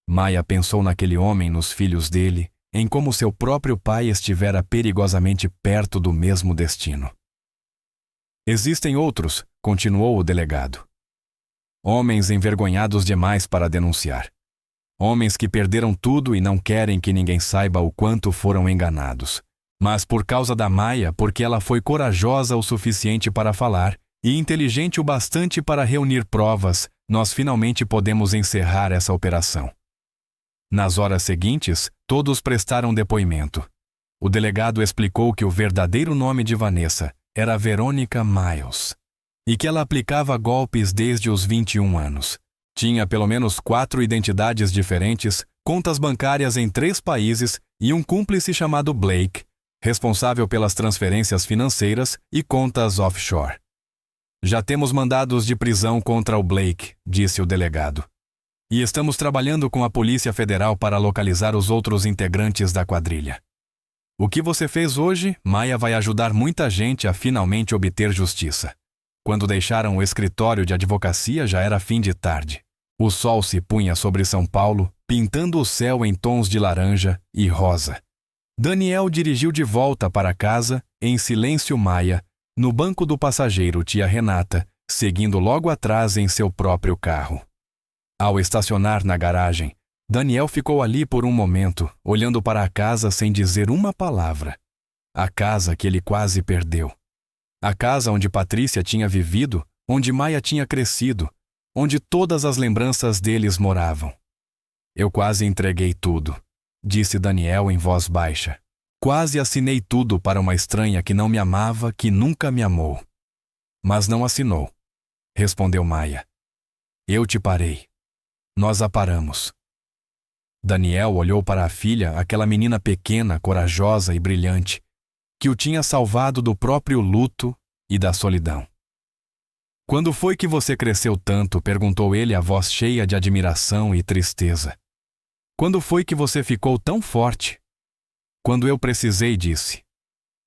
Maia pensou naquele homem, nos filhos dele, em como seu próprio pai estivera perigosamente perto do mesmo destino. Existem outros, continuou o delegado. Homens envergonhados demais para denunciar. Homens que perderam tudo e não querem que ninguém saiba o quanto foram enganados. Mas por causa da Maia, porque ela foi corajosa o suficiente para falar e inteligente o bastante para reunir provas, nós finalmente podemos encerrar essa operação. Nas horas seguintes, todos prestaram depoimento. O delegado explicou que o verdadeiro nome de Vanessa era Verônica Miles e que ela aplicava golpes desde os 21 anos. Tinha pelo menos 4 identidades diferentes, contas bancárias em 3 países e um cúmplice chamado Blake, responsável pelas transferências financeiras e contas offshore. Já temos mandados de prisão contra o Blake, disse o delegado. E estamos trabalhando com a Polícia Federal para localizar os outros integrantes da quadrilha. O que você fez hoje, Maia, vai ajudar muita gente a finalmente obter justiça. Quando deixaram o escritório de advocacia, já era fim de tarde. O sol se punha sobre São Paulo, pintando o céu em tons de laranja e rosa. Daniel dirigiu de volta para casa, em silêncio. Maia, no banco do passageiro, tia Renata, seguindo logo atrás em seu próprio carro. Ao estacionar na garagem, Daniel ficou ali por um momento, olhando para a casa sem dizer uma palavra. A casa que ele quase perdeu. A casa onde Patrícia tinha vivido, onde Maia tinha crescido, onde todas as lembranças deles moravam. Eu quase entreguei tudo, disse Daniel em voz baixa. Quase assinei tudo para uma estranha que não me amava, que nunca me amou. Mas não assinou, respondeu Maia. Eu te parei. Nós a paramos. Daniel olhou para a filha, aquela menina pequena, corajosa e brilhante, que o tinha salvado do próprio luto e da solidão. Quando foi que você cresceu tanto? Perguntou ele, a voz cheia de admiração e tristeza. Quando foi que você ficou tão forte? Quando eu precisei, disse.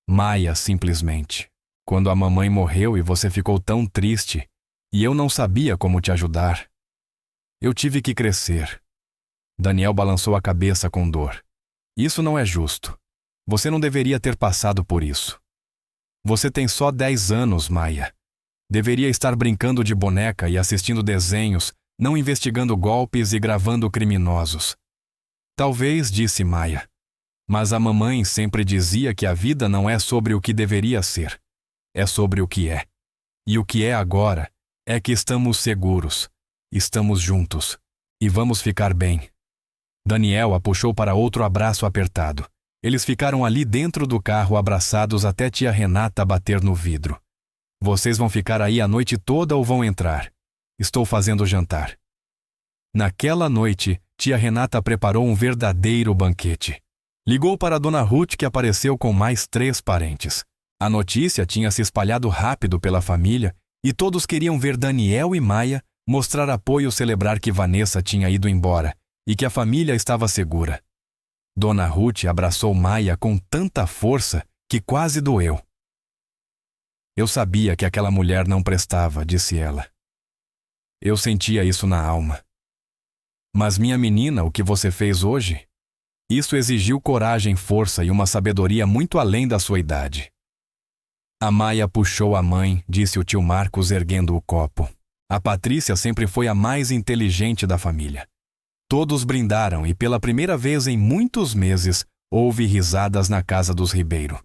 Maia, simplesmente. Quando a mamãe morreu e você ficou tão triste, e eu não sabia como te ajudar. Eu tive que crescer. Daniel balançou a cabeça com dor. Isso não é justo. Você não deveria ter passado por isso. Você tem só 10 anos, Maia. Deveria estar brincando de boneca e assistindo desenhos, não investigando golpes e gravando criminosos. Talvez, disse Maia. Mas a mamãe sempre dizia que a vida não é sobre o que deveria ser. É sobre o que é. E o que é agora é que estamos seguros. Estamos juntos. E vamos ficar bem. Daniel a puxou para outro abraço apertado. Eles ficaram ali dentro do carro abraçados até tia Renata bater no vidro. Vocês vão ficar aí a noite toda ou vão entrar? Estou fazendo jantar. Naquela noite, tia Renata preparou um verdadeiro banquete. Ligou para Dona Ruth, que apareceu com mais 3 parentes. A notícia tinha se espalhado rápido pela família e todos queriam ver Daniel e Maia mostrar apoio, celebrar que Vanessa tinha ido embora e que a família estava segura. Dona Ruth abraçou Maia com tanta força que quase doeu. Eu sabia que aquela mulher não prestava, disse ela. Eu sentia isso na alma. Mas minha menina, o que você fez hoje? Isso exigiu coragem, força e uma sabedoria muito além da sua idade. A Maia puxou a mãe, disse o tio Marcos erguendo o copo. A Patrícia sempre foi a mais inteligente da família. Todos brindaram e pela primeira vez em muitos meses houve risadas na casa dos Ribeiro.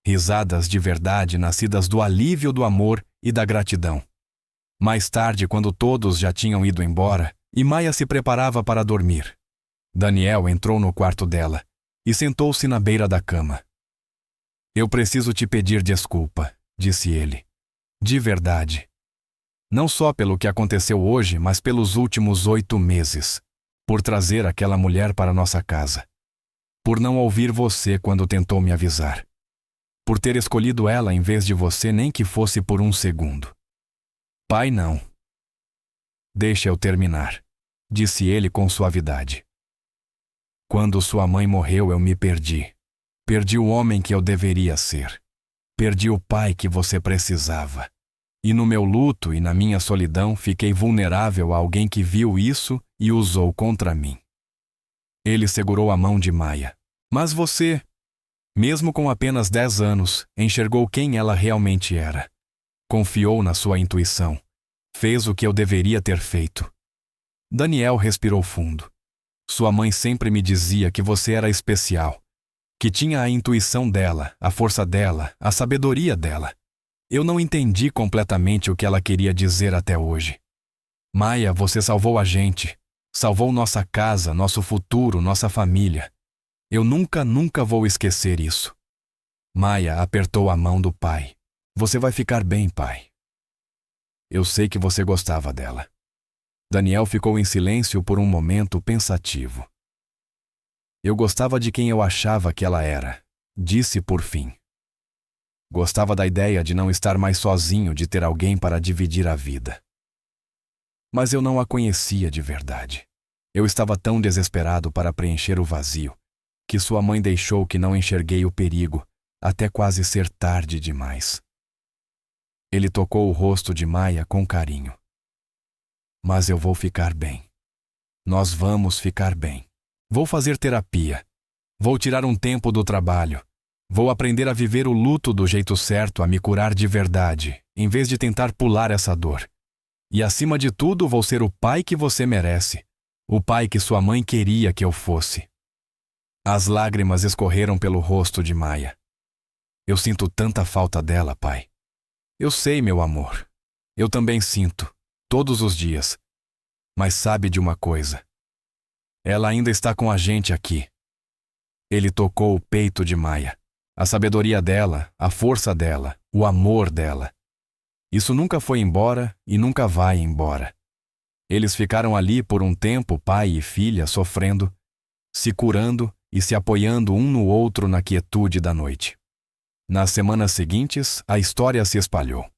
Risadas de verdade nascidas do alívio do amor e da gratidão. Mais tarde, quando todos já tinham ido embora, e Maia se preparava para dormir, Daniel entrou no quarto dela e sentou-se na beira da cama. Eu preciso te pedir desculpa, disse ele. De verdade. Não só pelo que aconteceu hoje, mas pelos últimos 8 meses. Por trazer aquela mulher para nossa casa. Por não ouvir você quando tentou me avisar. Por ter escolhido ela em vez de você, nem que fosse por um segundo. Pai, não. Deixa eu terminar, disse ele com suavidade. Quando sua mãe morreu, eu me perdi. Perdi o homem que eu deveria ser. Perdi o pai que você precisava. E no meu luto e na minha solidão, fiquei vulnerável a alguém que viu isso e usou contra mim. Ele segurou a mão de Maia. Mas você, mesmo com apenas 10 anos, enxergou quem ela realmente era. Confiou na sua intuição. Fez o que eu deveria ter feito. Daniel respirou fundo. Sua mãe sempre me dizia que você era especial. Que tinha a intuição dela, a força dela, a sabedoria dela. Eu não entendi completamente o que ela queria dizer até hoje. Maia, você salvou a gente. Salvou nossa casa, nosso futuro, nossa família. Eu nunca vou esquecer isso. Maia apertou a mão do pai. Você vai ficar bem, pai. Eu sei que você gostava dela. Daniel ficou em silêncio por um momento pensativo. Eu gostava de quem eu achava que ela era, disse por fim. Gostava da ideia de não estar mais sozinho, de ter alguém para dividir a vida. Mas eu não a conhecia de verdade. Eu estava tão desesperado para preencher o vazio, que sua mãe deixou que não enxerguei o perigo, até quase ser tarde demais. Ele tocou o rosto de Maia com carinho. Mas eu vou ficar bem. Nós vamos ficar bem. Vou fazer terapia. Vou tirar um tempo do trabalho. Vou aprender a viver o luto do jeito certo, a me curar de verdade, em vez de tentar pular essa dor. E acima de tudo, vou ser o pai que você merece. O pai que sua mãe queria que eu fosse. As lágrimas escorreram pelo rosto de Maia. Eu sinto tanta falta dela, pai. Eu sei, meu amor. Eu também sinto, todos os dias. Mas sabe de uma coisa? Ela ainda está com a gente aqui. Ele tocou o peito de Maia. A sabedoria dela, a força dela, o amor dela. Isso nunca foi embora e nunca vai embora. Eles ficaram ali por um tempo, pai e filha, sofrendo, se curando e se apoiando um no outro na quietude da noite. Nas semanas seguintes, a história se espalhou.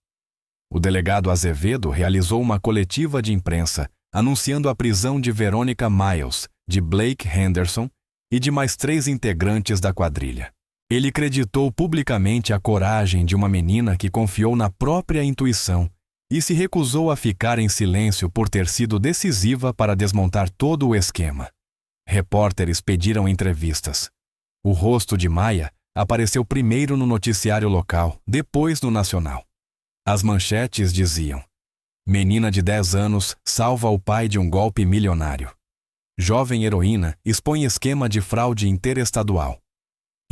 O delegado Azevedo realizou uma coletiva de imprensa anunciando a prisão de Verônica Miles, de Blake Henderson e de mais 3 integrantes da quadrilha. Ele creditou publicamente a coragem de uma menina que confiou na própria intuição e se recusou a ficar em silêncio por ter sido decisiva para desmontar todo o esquema. Repórteres pediram entrevistas. O rosto de Maia apareceu primeiro no noticiário local, depois no nacional. As manchetes diziam: menina de 10 anos salva o pai de um golpe milionário. Jovem heroína expõe esquema de fraude interestadual.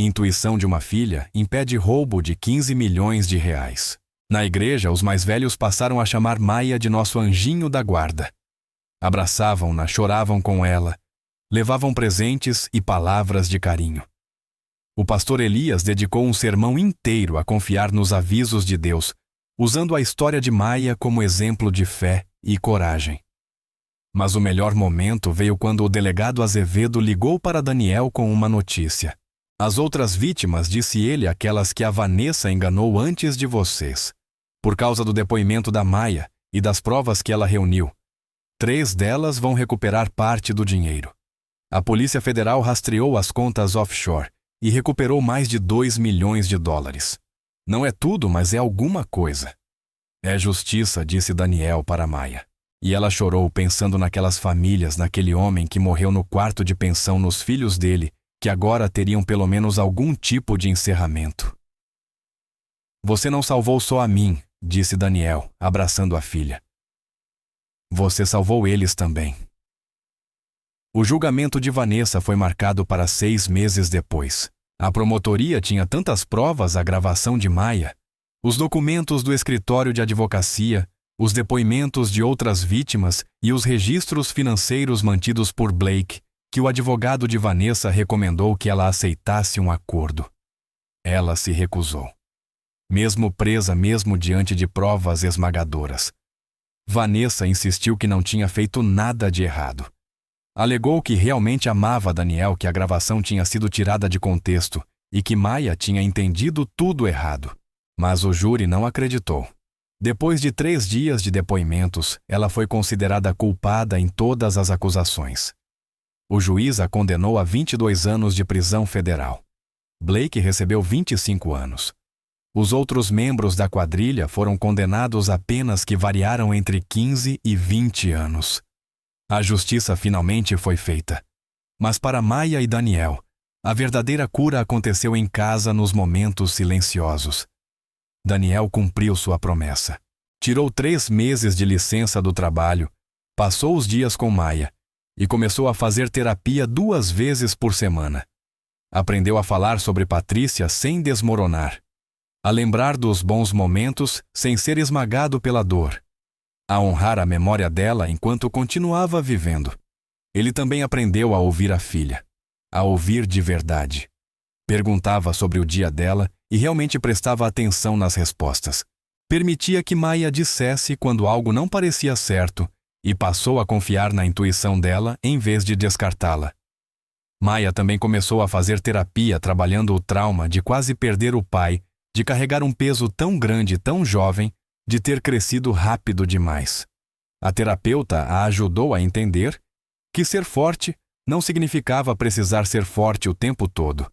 Intuição de uma filha impede roubo de 15 milhões de reais. Na igreja, os mais velhos passaram a chamar Maia de nosso anjinho da guarda. Abraçavam-na, choravam com ela, levavam presentes e palavras de carinho. O pastor Elias dedicou um sermão inteiro a confiar nos avisos de Deus, usando a história de Maia como exemplo de fé e coragem. Mas o melhor momento veio quando o delegado Azevedo ligou para Daniel com uma notícia. As outras vítimas, disse ele, aquelas que a Vanessa enganou antes de vocês. Por causa do depoimento da Maia e das provas que ela reuniu, 3 delas vão recuperar parte do dinheiro. A Polícia Federal rastreou as contas offshore e recuperou mais de 2 milhões de dólares. Não é tudo, mas é alguma coisa. É justiça, disse Daniel para Maia. E ela chorou pensando naquelas famílias, naquele homem que morreu no quarto de pensão, nos filhos dele que agora teriam pelo menos algum tipo de encerramento. Você não salvou só a mim, disse Daniel, abraçando a filha. Você salvou eles também. O julgamento de Vanessa foi marcado para 6 meses depois. A promotoria tinha tantas provas à gravação de Maia, os documentos do escritório de advocacia, os depoimentos de outras vítimas e os registros financeiros mantidos por Blake, que o advogado de Vanessa recomendou que ela aceitasse um acordo. Ela se recusou. Mesmo presa, mesmo diante de provas esmagadoras. Vanessa insistiu que não tinha feito nada de errado. Alegou que realmente amava Daniel, que a gravação tinha sido tirada de contexto e que Maia tinha entendido tudo errado. Mas o júri não acreditou. Depois de 3 dias de depoimentos, ela foi considerada culpada em todas as acusações. O juiz a condenou a 22 anos de prisão federal. Blake recebeu 25 anos. Os outros membros da quadrilha foram condenados a penas que variaram entre 15 e 20 anos. A justiça finalmente foi feita. Mas para Maia e Daniel, a verdadeira cura aconteceu em casa nos momentos silenciosos. Daniel cumpriu sua promessa. Tirou 3 meses de licença do trabalho, passou os dias com Maia e começou a fazer terapia 2 vezes por semana. Aprendeu a falar sobre Patrícia sem desmoronar, a lembrar dos bons momentos sem ser esmagado pela dor, a honrar a memória dela enquanto continuava vivendo. Ele também aprendeu a ouvir a filha, a ouvir de verdade. Perguntava sobre o dia dela e realmente prestava atenção nas respostas. Permitia que Maia dissesse quando algo não parecia certo e passou a confiar na intuição dela em vez de descartá-la. Maia também começou a fazer terapia trabalhando o trauma de quase perder o pai, de carregar um peso tão grande tão jovem, de ter crescido rápido demais. A terapeuta a ajudou a entender que ser forte não significava precisar ser forte o tempo todo,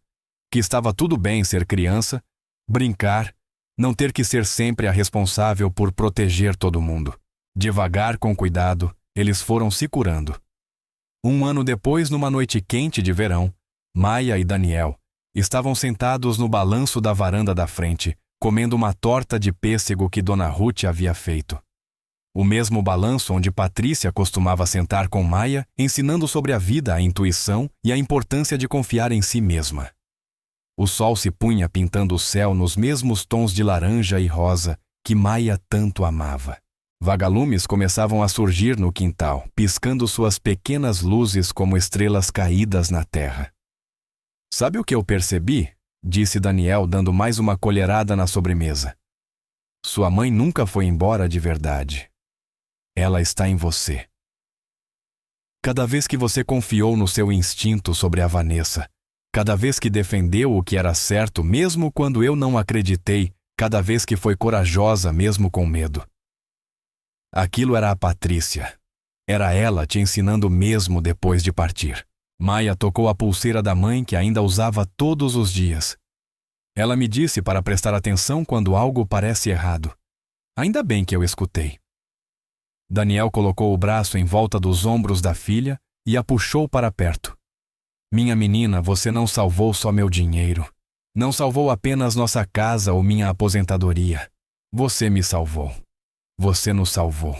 que estava tudo bem ser criança, brincar, não ter que ser sempre a responsável por proteger todo mundo. Devagar, com cuidado, eles foram se curando. 1 ano depois, numa noite quente de verão, Maia e Daniel estavam sentados no balanço da varanda da frente, comendo uma torta de pêssego que Dona Ruth havia feito. O mesmo balanço onde Patrícia costumava sentar com Maia, ensinando sobre a vida, a intuição e a importância de confiar em si mesma. O sol se punha pintando o céu nos mesmos tons de laranja e rosa que Maia tanto amava. Vagalumes começavam a surgir no quintal, piscando suas pequenas luzes como estrelas caídas na terra. Sabe o que eu percebi? Disse Daniel, dando mais uma colherada na sobremesa. Sua mãe nunca foi embora de verdade. Ela está em você. Cada vez que você confiou no seu instinto sobre a Vanessa, cada vez que defendeu o que era certo mesmo quando eu não acreditei, cada vez que foi corajosa mesmo com medo. Aquilo era a Patrícia. Era ela te ensinando mesmo depois de partir. Maia tocou a pulseira da mãe que ainda usava todos os dias. Ela me disse para prestar atenção quando algo parece errado. Ainda bem que eu escutei. Daniel colocou o braço em volta dos ombros da filha e a puxou para perto. Minha menina, você não salvou só meu dinheiro. Não salvou apenas nossa casa ou minha aposentadoria. Você me salvou. Você nos salvou.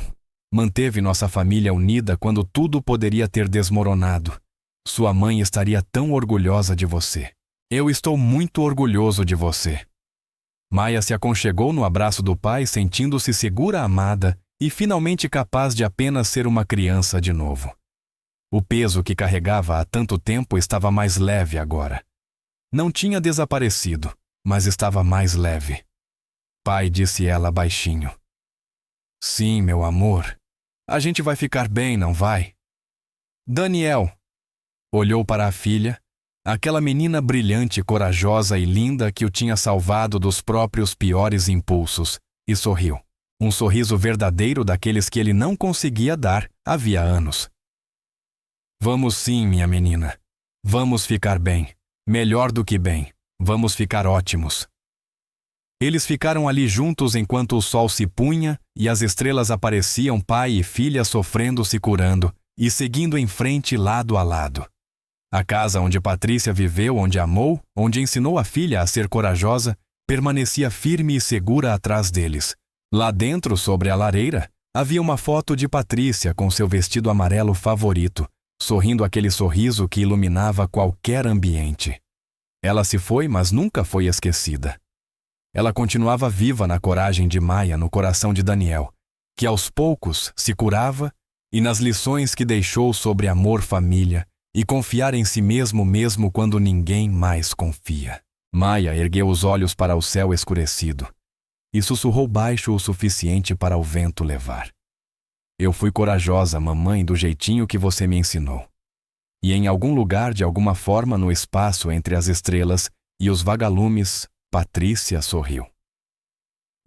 Manteve nossa família unida quando tudo poderia ter desmoronado. Sua mãe estaria tão orgulhosa de você. Eu estou muito orgulhoso de você. Maia se aconchegou no abraço do pai, sentindo-se segura, amada e finalmente capaz de apenas ser uma criança de novo. O peso que carregava há tanto tempo estava mais leve agora. Não tinha desaparecido, mas estava mais leve. Pai, disse ela baixinho. Sim, meu amor. A gente vai ficar bem, não vai? Daniel olhou para a filha, aquela menina brilhante, corajosa e linda que o tinha salvado dos próprios piores impulsos, e sorriu. Um sorriso verdadeiro daqueles que ele não conseguia dar havia anos. Vamos sim, minha menina. Vamos ficar bem. Melhor do que bem. Vamos ficar ótimos. Eles ficaram ali juntos enquanto o sol se punha e as estrelas apareciam, pai e filha sofrendo-se curando e seguindo em frente lado a lado. A casa onde Patrícia viveu, onde amou, onde ensinou a filha a ser corajosa, permanecia firme e segura atrás deles. Lá dentro, sobre a lareira, havia uma foto de Patrícia com seu vestido amarelo favorito, sorrindo aquele sorriso que iluminava qualquer ambiente. Ela se foi, mas nunca foi esquecida. Ela continuava viva na coragem de Maia, no coração de Daniel, que aos poucos se curava, e nas lições que deixou sobre amor, família e confiar em si mesmo mesmo quando ninguém mais confia. Maia ergueu os olhos para o céu escurecido e sussurrou baixo o suficiente para o vento levar. Eu fui corajosa, mamãe, do jeitinho que você me ensinou. E em algum lugar, de alguma forma, no espaço entre as estrelas e os vagalumes, Patrícia sorriu.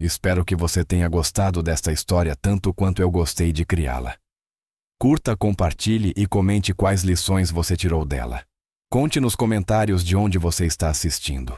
Espero que você tenha gostado desta história tanto quanto eu gostei de criá-la. Curta, compartilhe e comente quais lições você tirou dela. Conte nos comentários de onde você está assistindo.